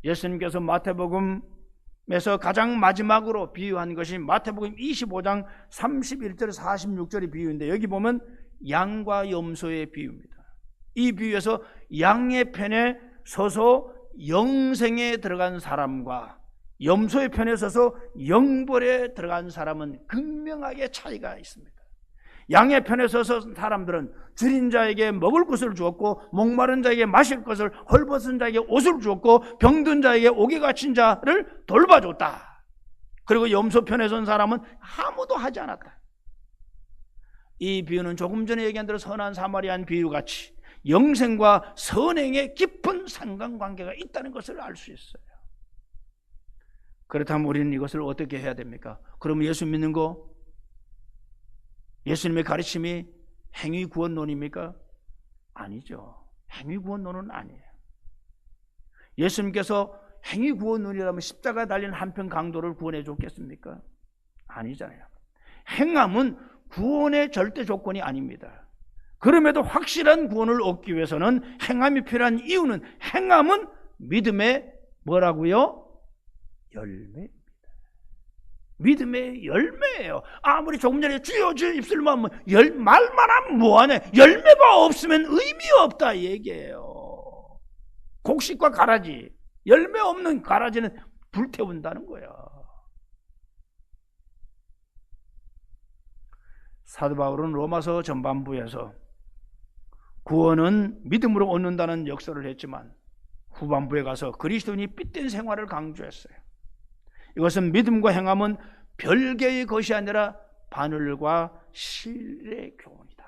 S1: 예수님께서 마태복음에서 가장 마지막으로 비유한 것이 마태복음 25장 31절 46절의 비유인데, 여기 보면 양과 염소의 비유입니다. 이 비유에서 양의 편에 서서 영생에 들어간 사람과 염소의 편에 서서 영벌에 들어간 사람은 극명하게 차이가 있습니다. 양의 편에 서서 사람들은 줄인 자에게 먹을 것을 주었고, 목마른 자에게 마실 것을, 헐벗은 자에게 옷을 주었고, 병든 자에게 옥에 갇힌 자를 돌봐줬다. 그리고 염소 편에 선 사람은 아무도 하지 않았다. 이 비유는 조금 전에 얘기한 대로 선한 사마리안 비유같이 영생과 선행에 깊은 상관관계가 있다는 것을 알 수 있어요. 그렇다면 우리는 이것을 어떻게 해야 됩니까? 그럼 예수 믿는 거, 예수님의 가르침이 행위구원론입니까? 아니죠. 행위구원론은 아니에요. 예수님께서 행위구원론이라면 십자가에 달린 한편 강도를 구원해 줬겠습니까? 아니잖아요. 행함은 구원의 절대 조건이 아닙니다. 그럼에도 확실한 구원을 얻기 위해서는 행함이 필요한 이유는, 행함은 믿음의 뭐라고요? 열매입니다. 믿음의 열매예요. 아무리 조금 전에 주여 주여 입술만 하면 말만 하면 뭐하네. 열매가 없으면 의미 없다 얘기예요. 곡식과 가라지, 열매 없는 가라지는 불태운다는 거야. 사도 바울은 로마서 전반부에서 구원은 믿음으로 얻는다는 역설을 했지만 후반부에 가서 그리스도인이 핏된 생활을 강조했어요. 이것은 믿음과 행함은 별개의 것이 아니라 바늘과 실의 교훈이다.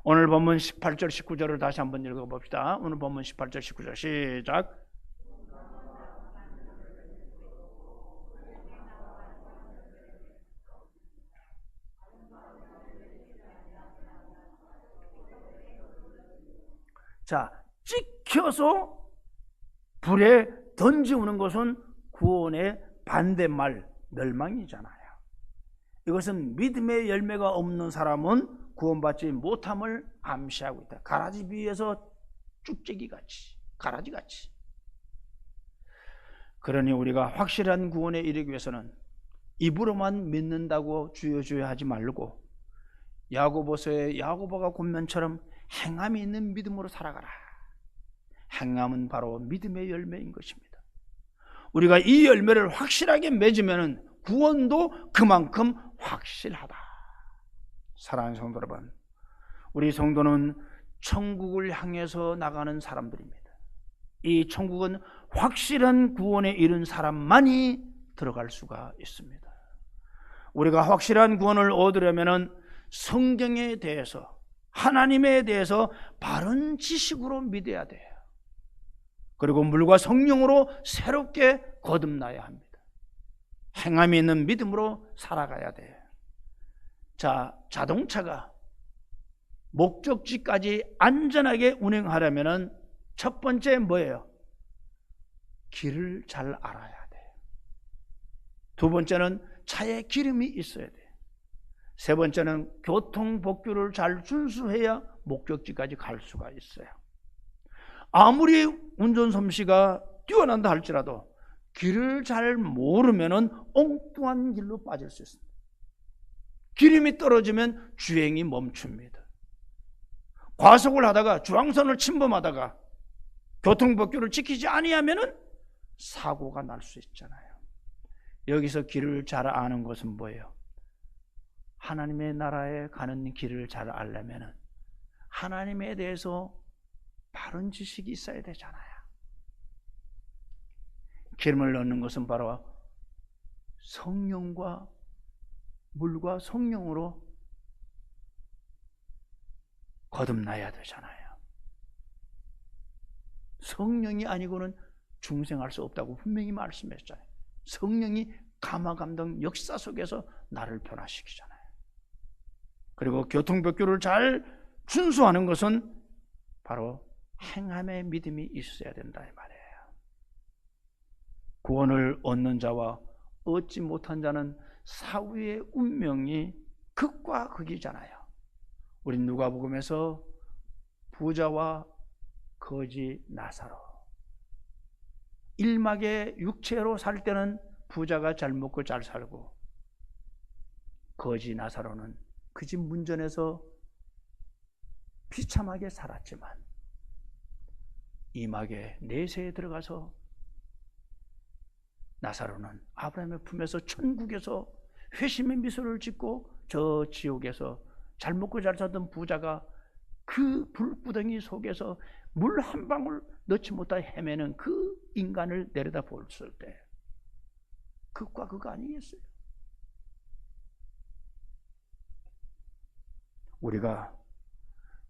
S1: 오늘 본문 18절 19절을 다시 한번 읽어봅시다. 오늘 본문 18절 19절 시작. 자, 찍혀서 불에 던지우는 것은 구원의 반대말 멸망이잖아요. 이것은 믿음의 열매가 없는 사람은 구원받지 못함을 암시하고 있다. 가라지 비유에서 쭉재기같이, 가라지같이. 그러니 우리가 확실한 구원에 이르기 위해서는 입으로만 믿는다고 주여 주여 하지 말고 야고보서의 야고보가 권면처럼 행함이 있는 믿음으로 살아가라. 행함은 바로 믿음의 열매인 것입니다. 우리가 이 열매를 확실하게 맺으면 구원도 그만큼 확실하다. 사랑하는 성도 여러분, 우리 성도는 천국을 향해서 나가는 사람들입니다. 이 천국은 확실한 구원에 이른 사람만이 들어갈 수가 있습니다. 우리가 확실한 구원을 얻으려면 성경에 대해서, 하나님에 대해서 바른 지식으로 믿어야 돼요. 그리고 물과 성령으로 새롭게 거듭나야 합니다. 행함이 있는 믿음으로 살아가야 돼요. 자, 자동차가 목적지까지 안전하게 운행하려면 첫 번째 뭐예요? 길을 잘 알아야 돼요. 두 번째는 차에 기름이 있어야 돼요. 세 번째는 교통법규를 잘 준수해야 목적지까지 갈 수가 있어요. 아무리 운전 솜씨가 뛰어난다 할지라도 길을 잘 모르면 엉뚱한 길로 빠질 수 있습니다. 기름이 떨어지면 주행이 멈춥니다. 과속을 하다가 중앙선을 침범하다가 교통법규를 지키지 아니하면 사고가 날 수 있잖아요. 여기서 길을 잘 아는 것은 뭐예요? 하나님의 나라에 가는 길을 잘 알려면 하나님에 대해서 바른 지식이 있어야 되잖아요. 기름을 넣는 것은 바로 성령과 물과 성령으로 거듭나야 되잖아요. 성령이 아니고는 중생할 수 없다고 분명히 말씀했잖아요. 성령이 감화 감동 역사 속에서 나를 변화시키잖아요. 그리고 교통법규를 잘 준수하는 것은 바로 행함의 믿음이 있어야 된다 이 말이에요. 구원을 얻는 자와 얻지 못한 자는 사후의 운명이 극과 극이잖아요. 우리 누가복음에서 부자와 거지 나사로, 일막의 육체로 살 때는 부자가 잘 먹고 잘 살고, 거지 나사로는 그 집 문전에서 비참하게 살았지만 이막에 내세에 들어가서 나사로는 아브라함의 품에서 천국에서 회심의 미소를 짓고 저 지옥에서 잘 먹고 잘 살던 부자가 그 불구덩이 속에서 물 한 방울 넣지 못하 헤매는 그 인간을 내려다 봤을 때 극과 극 아니겠어요? 우리가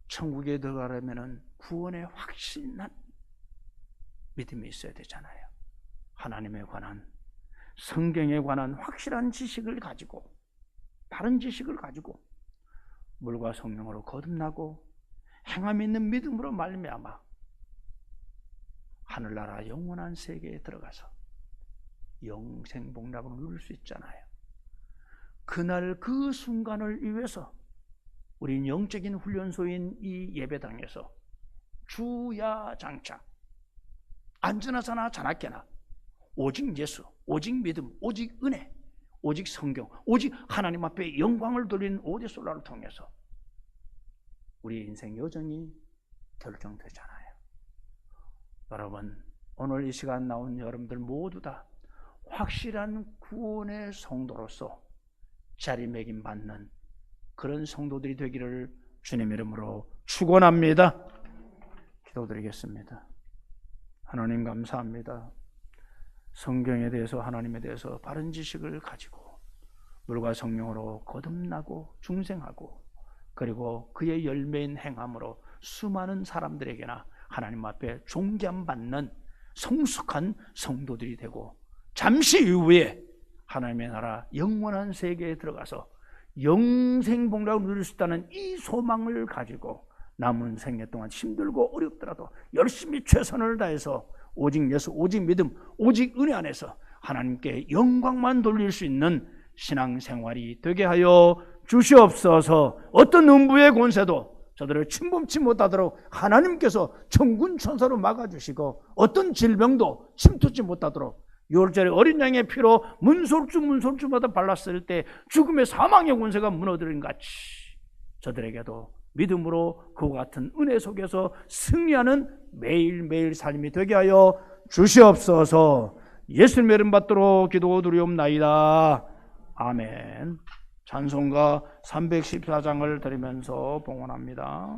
S1: 천국에 들어가려면 구원에 확신한 믿음이 있어야 되잖아요. 하나님에 관한, 성경에 관한 확실한 지식을 가지고, 바른 지식을 가지고 물과 성령으로 거듭나고 행함 있는 믿음으로 말미암아 하늘나라 영원한 세계에 들어가서 영생복락을 누릴 수 있잖아요. 그날 그 순간을 위해서 우린 영적인 훈련소인 이 예배당에서 주야장차 앉으나서나 자나깨나 오직 예수, 오직 믿음, 오직 은혜, 오직 성경, 오직 하나님 앞에 영광을 돌리는 오대솔라를 통해서 우리 인생 여정이 결정되잖아요. 여러분, 오늘 이 시간 나온 여러분들 모두 다 확실한 구원의 성도로서 자리매김받는 그런 성도들이 되기를 주님 이름으로 축원합니다. 기도드리겠습니다. 하나님 감사합니다. 성경에 대해서, 하나님에 대해서 바른 지식을 가지고 물과 성령으로 거듭나고 중생하고 그리고 그의 열매인 행함으로 수많은 사람들에게나 하나님 앞에 존경받는 성숙한 성도들이 되고 잠시 이후에 하나님의 나라 영원한 세계에 들어가서 영생복락을 누릴 수 있다는 이 소망을 가지고 남은 생애 동안 힘들고 어렵더라도 열심히 최선을 다해서 오직 예수, 오직 믿음, 오직 은혜 안에서 하나님께 영광만 돌릴 수 있는 신앙생활이 되게 하여 주시옵소서. 어떤 음부의 권세도 저들을 침범치 못하도록 하나님께서 천군 천사로 막아주시고 어떤 질병도 침투치 못하도록 6월절에 어린 양의 피로 문솔주마다 발랐을 때 죽음의 사망의 권세가 무너뜨린 같이 저들에게도 믿음으로 그와 같은 은혜 속에서 승리하는 매일매일 삶이 되게 하여 주시옵소서. 예수님의 이름 받도록 기도드리옵나이다. 아멘. 찬송가 314장을 드리면서 봉헌합니다.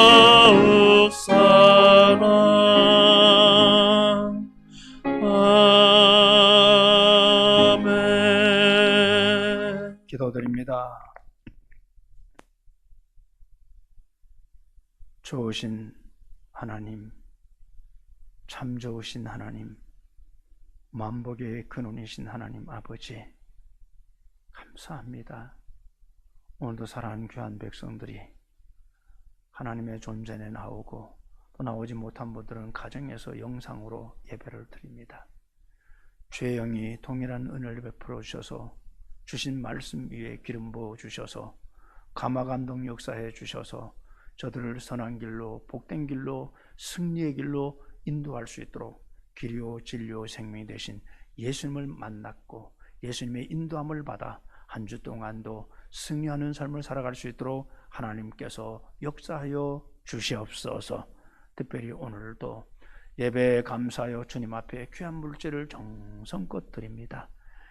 S2: 더욱 사랑
S1: 기도드립니다. 좋으신 하나님, 참 좋으신 하나님, 만복의 근원이신 하나님 아버지, 감사합니다. 오늘도 사랑하는 귀한 백성들이 하나님의 존전에 나오고 또 나오지 못한 분들은 가정에서 영상으로 예배를 드립니다. 주의 영이 동일한 은혜를 베풀어 주셔서 주신 말씀 위에 기름 부어 주셔서 감화감동 역사해 주셔서 저들을 선한 길로, 복된 길로, 승리의 길로 인도할 수 있도록 길이요 진리요 생명이 되신 예수님을 만났고 예수님의 인도함을 받아 한 주 동안도 승리하는 삶을 살아갈 수 있도록 하나님께서 역사하여 주시옵소서. 특별히 오늘도 예배에 감사하여 주님 앞에 귀한 물질을 정성껏 드립니다.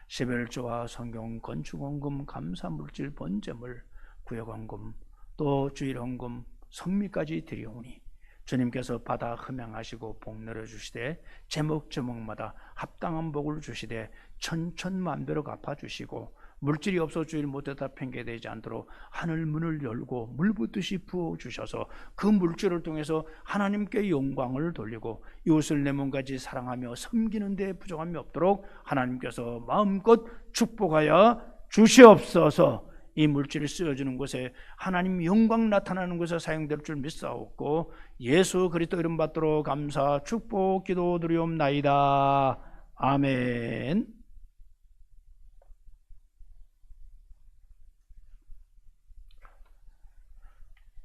S1: 십일조와 성경 건축원금, 감사물질, 번제물, 구역원금, 또 주일원금, 성미까지 드리오니 주님께서 받아 흠양하시고 복 내려주시되 제목제목마다 합당한 복을 주시되 천천만배로 갚아주시고 물질이 없어 주일 못했다 핑계대지 않도록 하늘 문을 열고 물 붓듯이 부어주셔서 그 물질을 통해서 하나님께 영광을 돌리고 이웃을 내 몸까지 사랑하며 섬기는 데 부족함이 없도록 하나님께서 마음껏 축복하여 주시옵소서. 이 물질이 쓰여지는 곳에 하나님 영광 나타나는 곳에 사용될 줄 믿사옵고 예수 그리스도 이름 받도록 감사 축복 기도드리옵나이다. 아멘.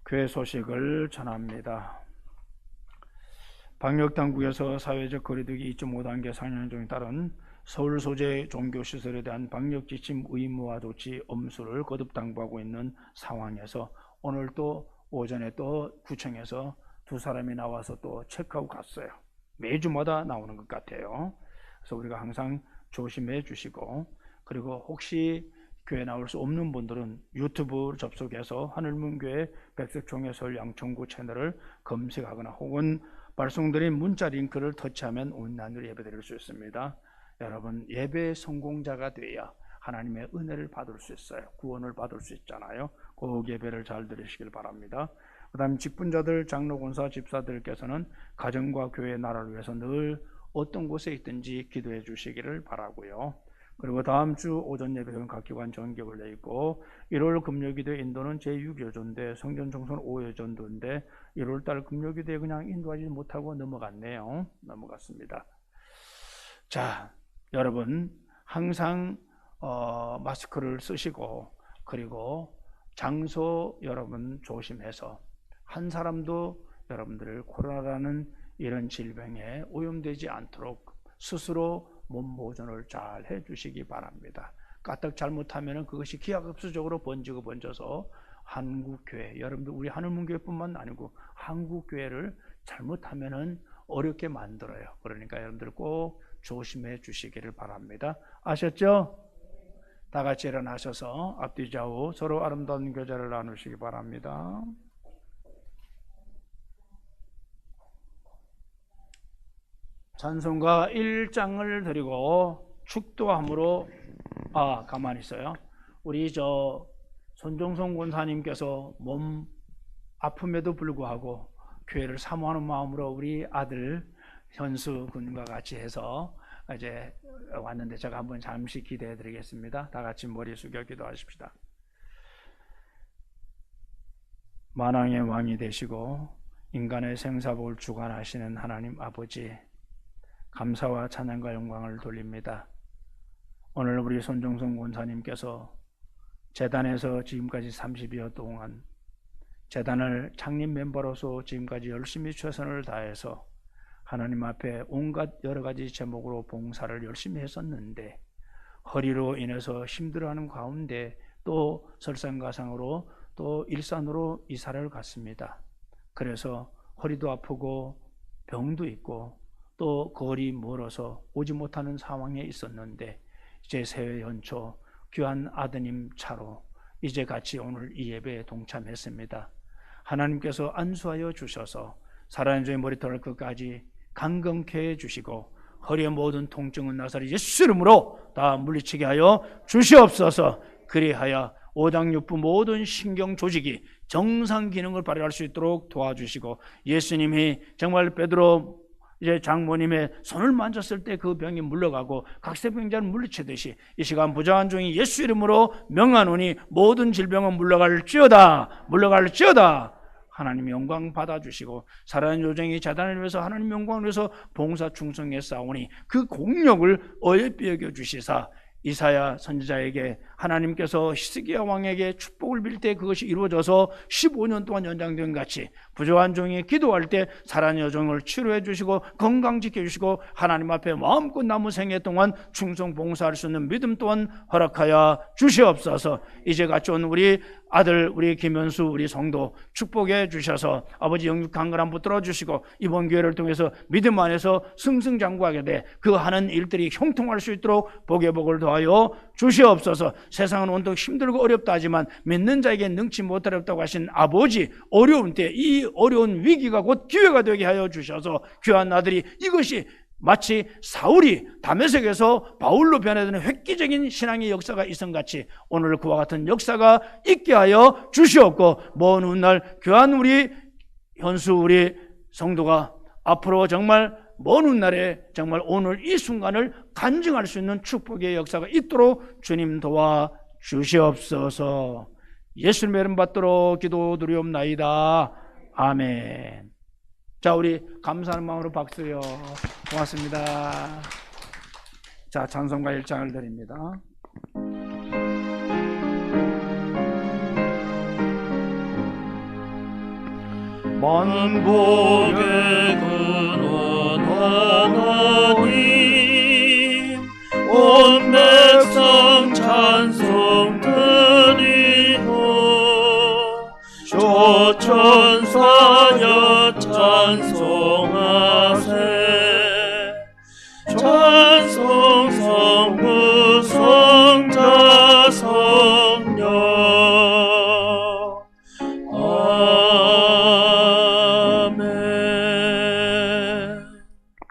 S1: 교회 소식을 전합니다. 방역당국에서 사회적 거리두기 2.5단계 상향 중에 따른 서울 소재 종교시설에 대한 방역지침 의무화 조치 엄수를 거듭 당부하고 있는 상황에서 오늘 또 오전에 또 구청에서 두 사람이 나와서 또 체크하고 갔어요. 매주마다 나오는 것 같아요. 그래서 우리가 항상 조심해 주시고, 그리고 혹시 교회 나올 수 없는 분들은 유튜브 접속해서 하늘문교회 백석총회설 양천구 채널을 검색하거나 혹은 발송드린 문자 링크를 터치하면 온라인으로 예배드릴 수 있습니다. 여러분, 예배 성공자가 되어야 하나님의 은혜를 받을 수 있어요. 구원을 받을 수 있잖아요. 꼭 예배를 잘 드리시길 바랍니다. 그 다음 직분자들, 장로, 권사, 집사들께서는 가정과 교회 나라를 위해서 늘 어떤 곳에 있든지 기도해 주시기를 바라고요. 그리고 다음 주 오전 예배는 각 기관 전격을 내 있고 1월 금요기도 인도는 제6여전대 성전 청소는 5여전도인데 1월달 금요기도에 그냥 인도하지 못하고 넘어갔네요. 넘어갔습니다. 자, 여러분 항상 마스크를 쓰시고 그리고 장소 여러분 조심해서 한 사람도 여러분들을 코로나라는 이런 질병에 오염되지 않도록 스스로 몸 보존을 잘 해주시기 바랍니다. 까딱 잘못하면 그것이 기하급수적으로 번져서 한국교회, 여러분들 우리 하늘문교회뿐만 아니고 한국교회를 잘못하면 어렵게 만들어요. 그러니까 여러분들 꼭 조심해 주시기를 바랍니다. 아셨죠? 다 같이 일어나셔서 앞뒤 좌우 서로 아름다운 교제를 나누시기 바랍니다. 찬송가 1장을 드리고 축도함으로 가만히 있어요. 우리 손종성 권사님께서 몸 아픔에도 불구하고 교회를 사모하는 마음으로 우리 아들 현수 군과 같이 해서 이제 왔는데 제가 한번 잠시 기대해 드리겠습니다. 다 같이 머리 숙여 기도하십시다. 만왕의 왕이 되시고 인간의 생사복을 주관하시는 하나님 아버지, 감사와 찬양과 영광을 돌립니다. 오늘 우리 손종성 권사님께서 재단에서 지금까지 30여 동안 재단을 창립 멤버로서 지금까지 열심히 최선을 다해서 하나님 앞에 온갖 여러 가지 제목으로 봉사를 열심히 했었는데 허리로 인해서 힘들어하는 가운데 또 설상가상으로 또 일산으로 이사를 갔습니다. 그래서 허리도 아프고 병도 있고 또 거리 멀어서 오지 못하는 상황에 있었는데 이제 새해 연초 귀한 아드님 차로 이제 같이 오늘 이 예배에 동참했습니다. 하나님께서 안수하여 주셔서 살아있는 주의 머리털 끝까지 강건케 해주시고 허리의 모든 통증은 나사리 예수 이름으로 다 물리치게 하여 주시옵소서. 그리하여 오장육부 모든 신경 조직이 정상 기능을 발휘할 수 있도록 도와주시고, 예수님이 정말 베드로 이제 장모님의 손을 만졌을 때 그 병이 물러가고 각세병자를 물리치듯이 이 시간 부정한 종이 예수 이름으로 명하노니 모든 질병은 물러갈지어다, 물러갈지어다. 하나님 영광 받아주시고, 살아있는 요정이 자단을 위해서 하나님 영광을 위해서 봉사 충성에 싸우니 그 공력을 어여삐 여겨주시사, 이사야 선지자에게 하나님께서 히스기야 왕에게 축복을 빌 때 그것이 이루어져서 15년 동안 연장된 같이 부족한 종이 기도할 때 살아있는 여종을 치료해 주시고 건강 지켜주시고 하나님 앞에 마음껏 남은 생애 동안 충성 봉사할 수 있는 믿음 또한 허락하여 주시옵소서. 이제 같이 온 우리 아들 우리 김현수 우리 성도 축복해 주셔서 아버지 영육 강건함 붙들어 주시고 이번 기회를 통해서 믿음 안에서 승승장구하게 돼 그 하는 일들이 형통할 수 있도록 복의 복을 더하여 주시옵소서. 세상은 온통 힘들고 어렵다 하지만 믿는 자에게 능치 못하렵다고 하신 아버지, 어려운 때 이 어려운 위기가 곧 기회가 되게 하여 주셔서 귀한 아들이 이것이 마치 사울이 다메섹에서 바울로 변해되는 획기적인 신앙의 역사가 있음같이 오늘 그와 같은 역사가 있게 하여 주시옵고, 먼 훗날 귀한 우리 현수 우리 성도가 앞으로 정말 먼 훗날에 정말 오늘 이 순간을 간증할 수 있는 축복의 역사가 있도록 주님 도와 주시옵소서. 예수님의 이름 받들어 기도드리옵나이다. 아멘. 자, 우리 감사하는 마음으로 박수요. 고맙습니다. 자, 찬송가 1장을 드립니다.
S2: 만복의 근원 하나님, 온 백성 찬송 드리고 조천사여 찬송하세. 찬송 성부 성자 성령. 아멘.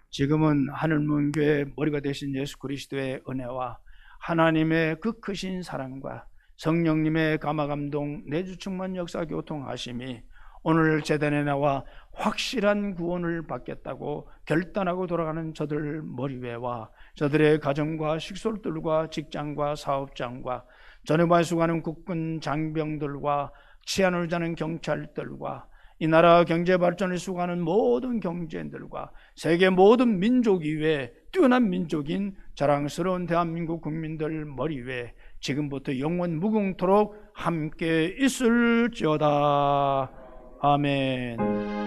S1: 지금은 하늘문교의 머리가 되신 예수 그리스도의 은혜와 하나님의 그 크신 사랑과 성령님의 감화감동 내주 충만 역사 교통하심이 오늘 제단에 나와 확실한 구원을 받겠다고 결단하고 돌아가는 저들 머리 위에와 저들의 가정과 식솔들과 직장과 사업장과 전후반에 수고하는 국군 장병들과 치안을 자는 경찰들과 이 나라 경제 발전을 수고하는 모든 경제인들과 세계 모든 민족 이외에 뛰어난 민족인 자랑스러운 대한민국 국민들 머리 위에 지금부터 영원 무궁토록 함께 있을지어다. 아멘.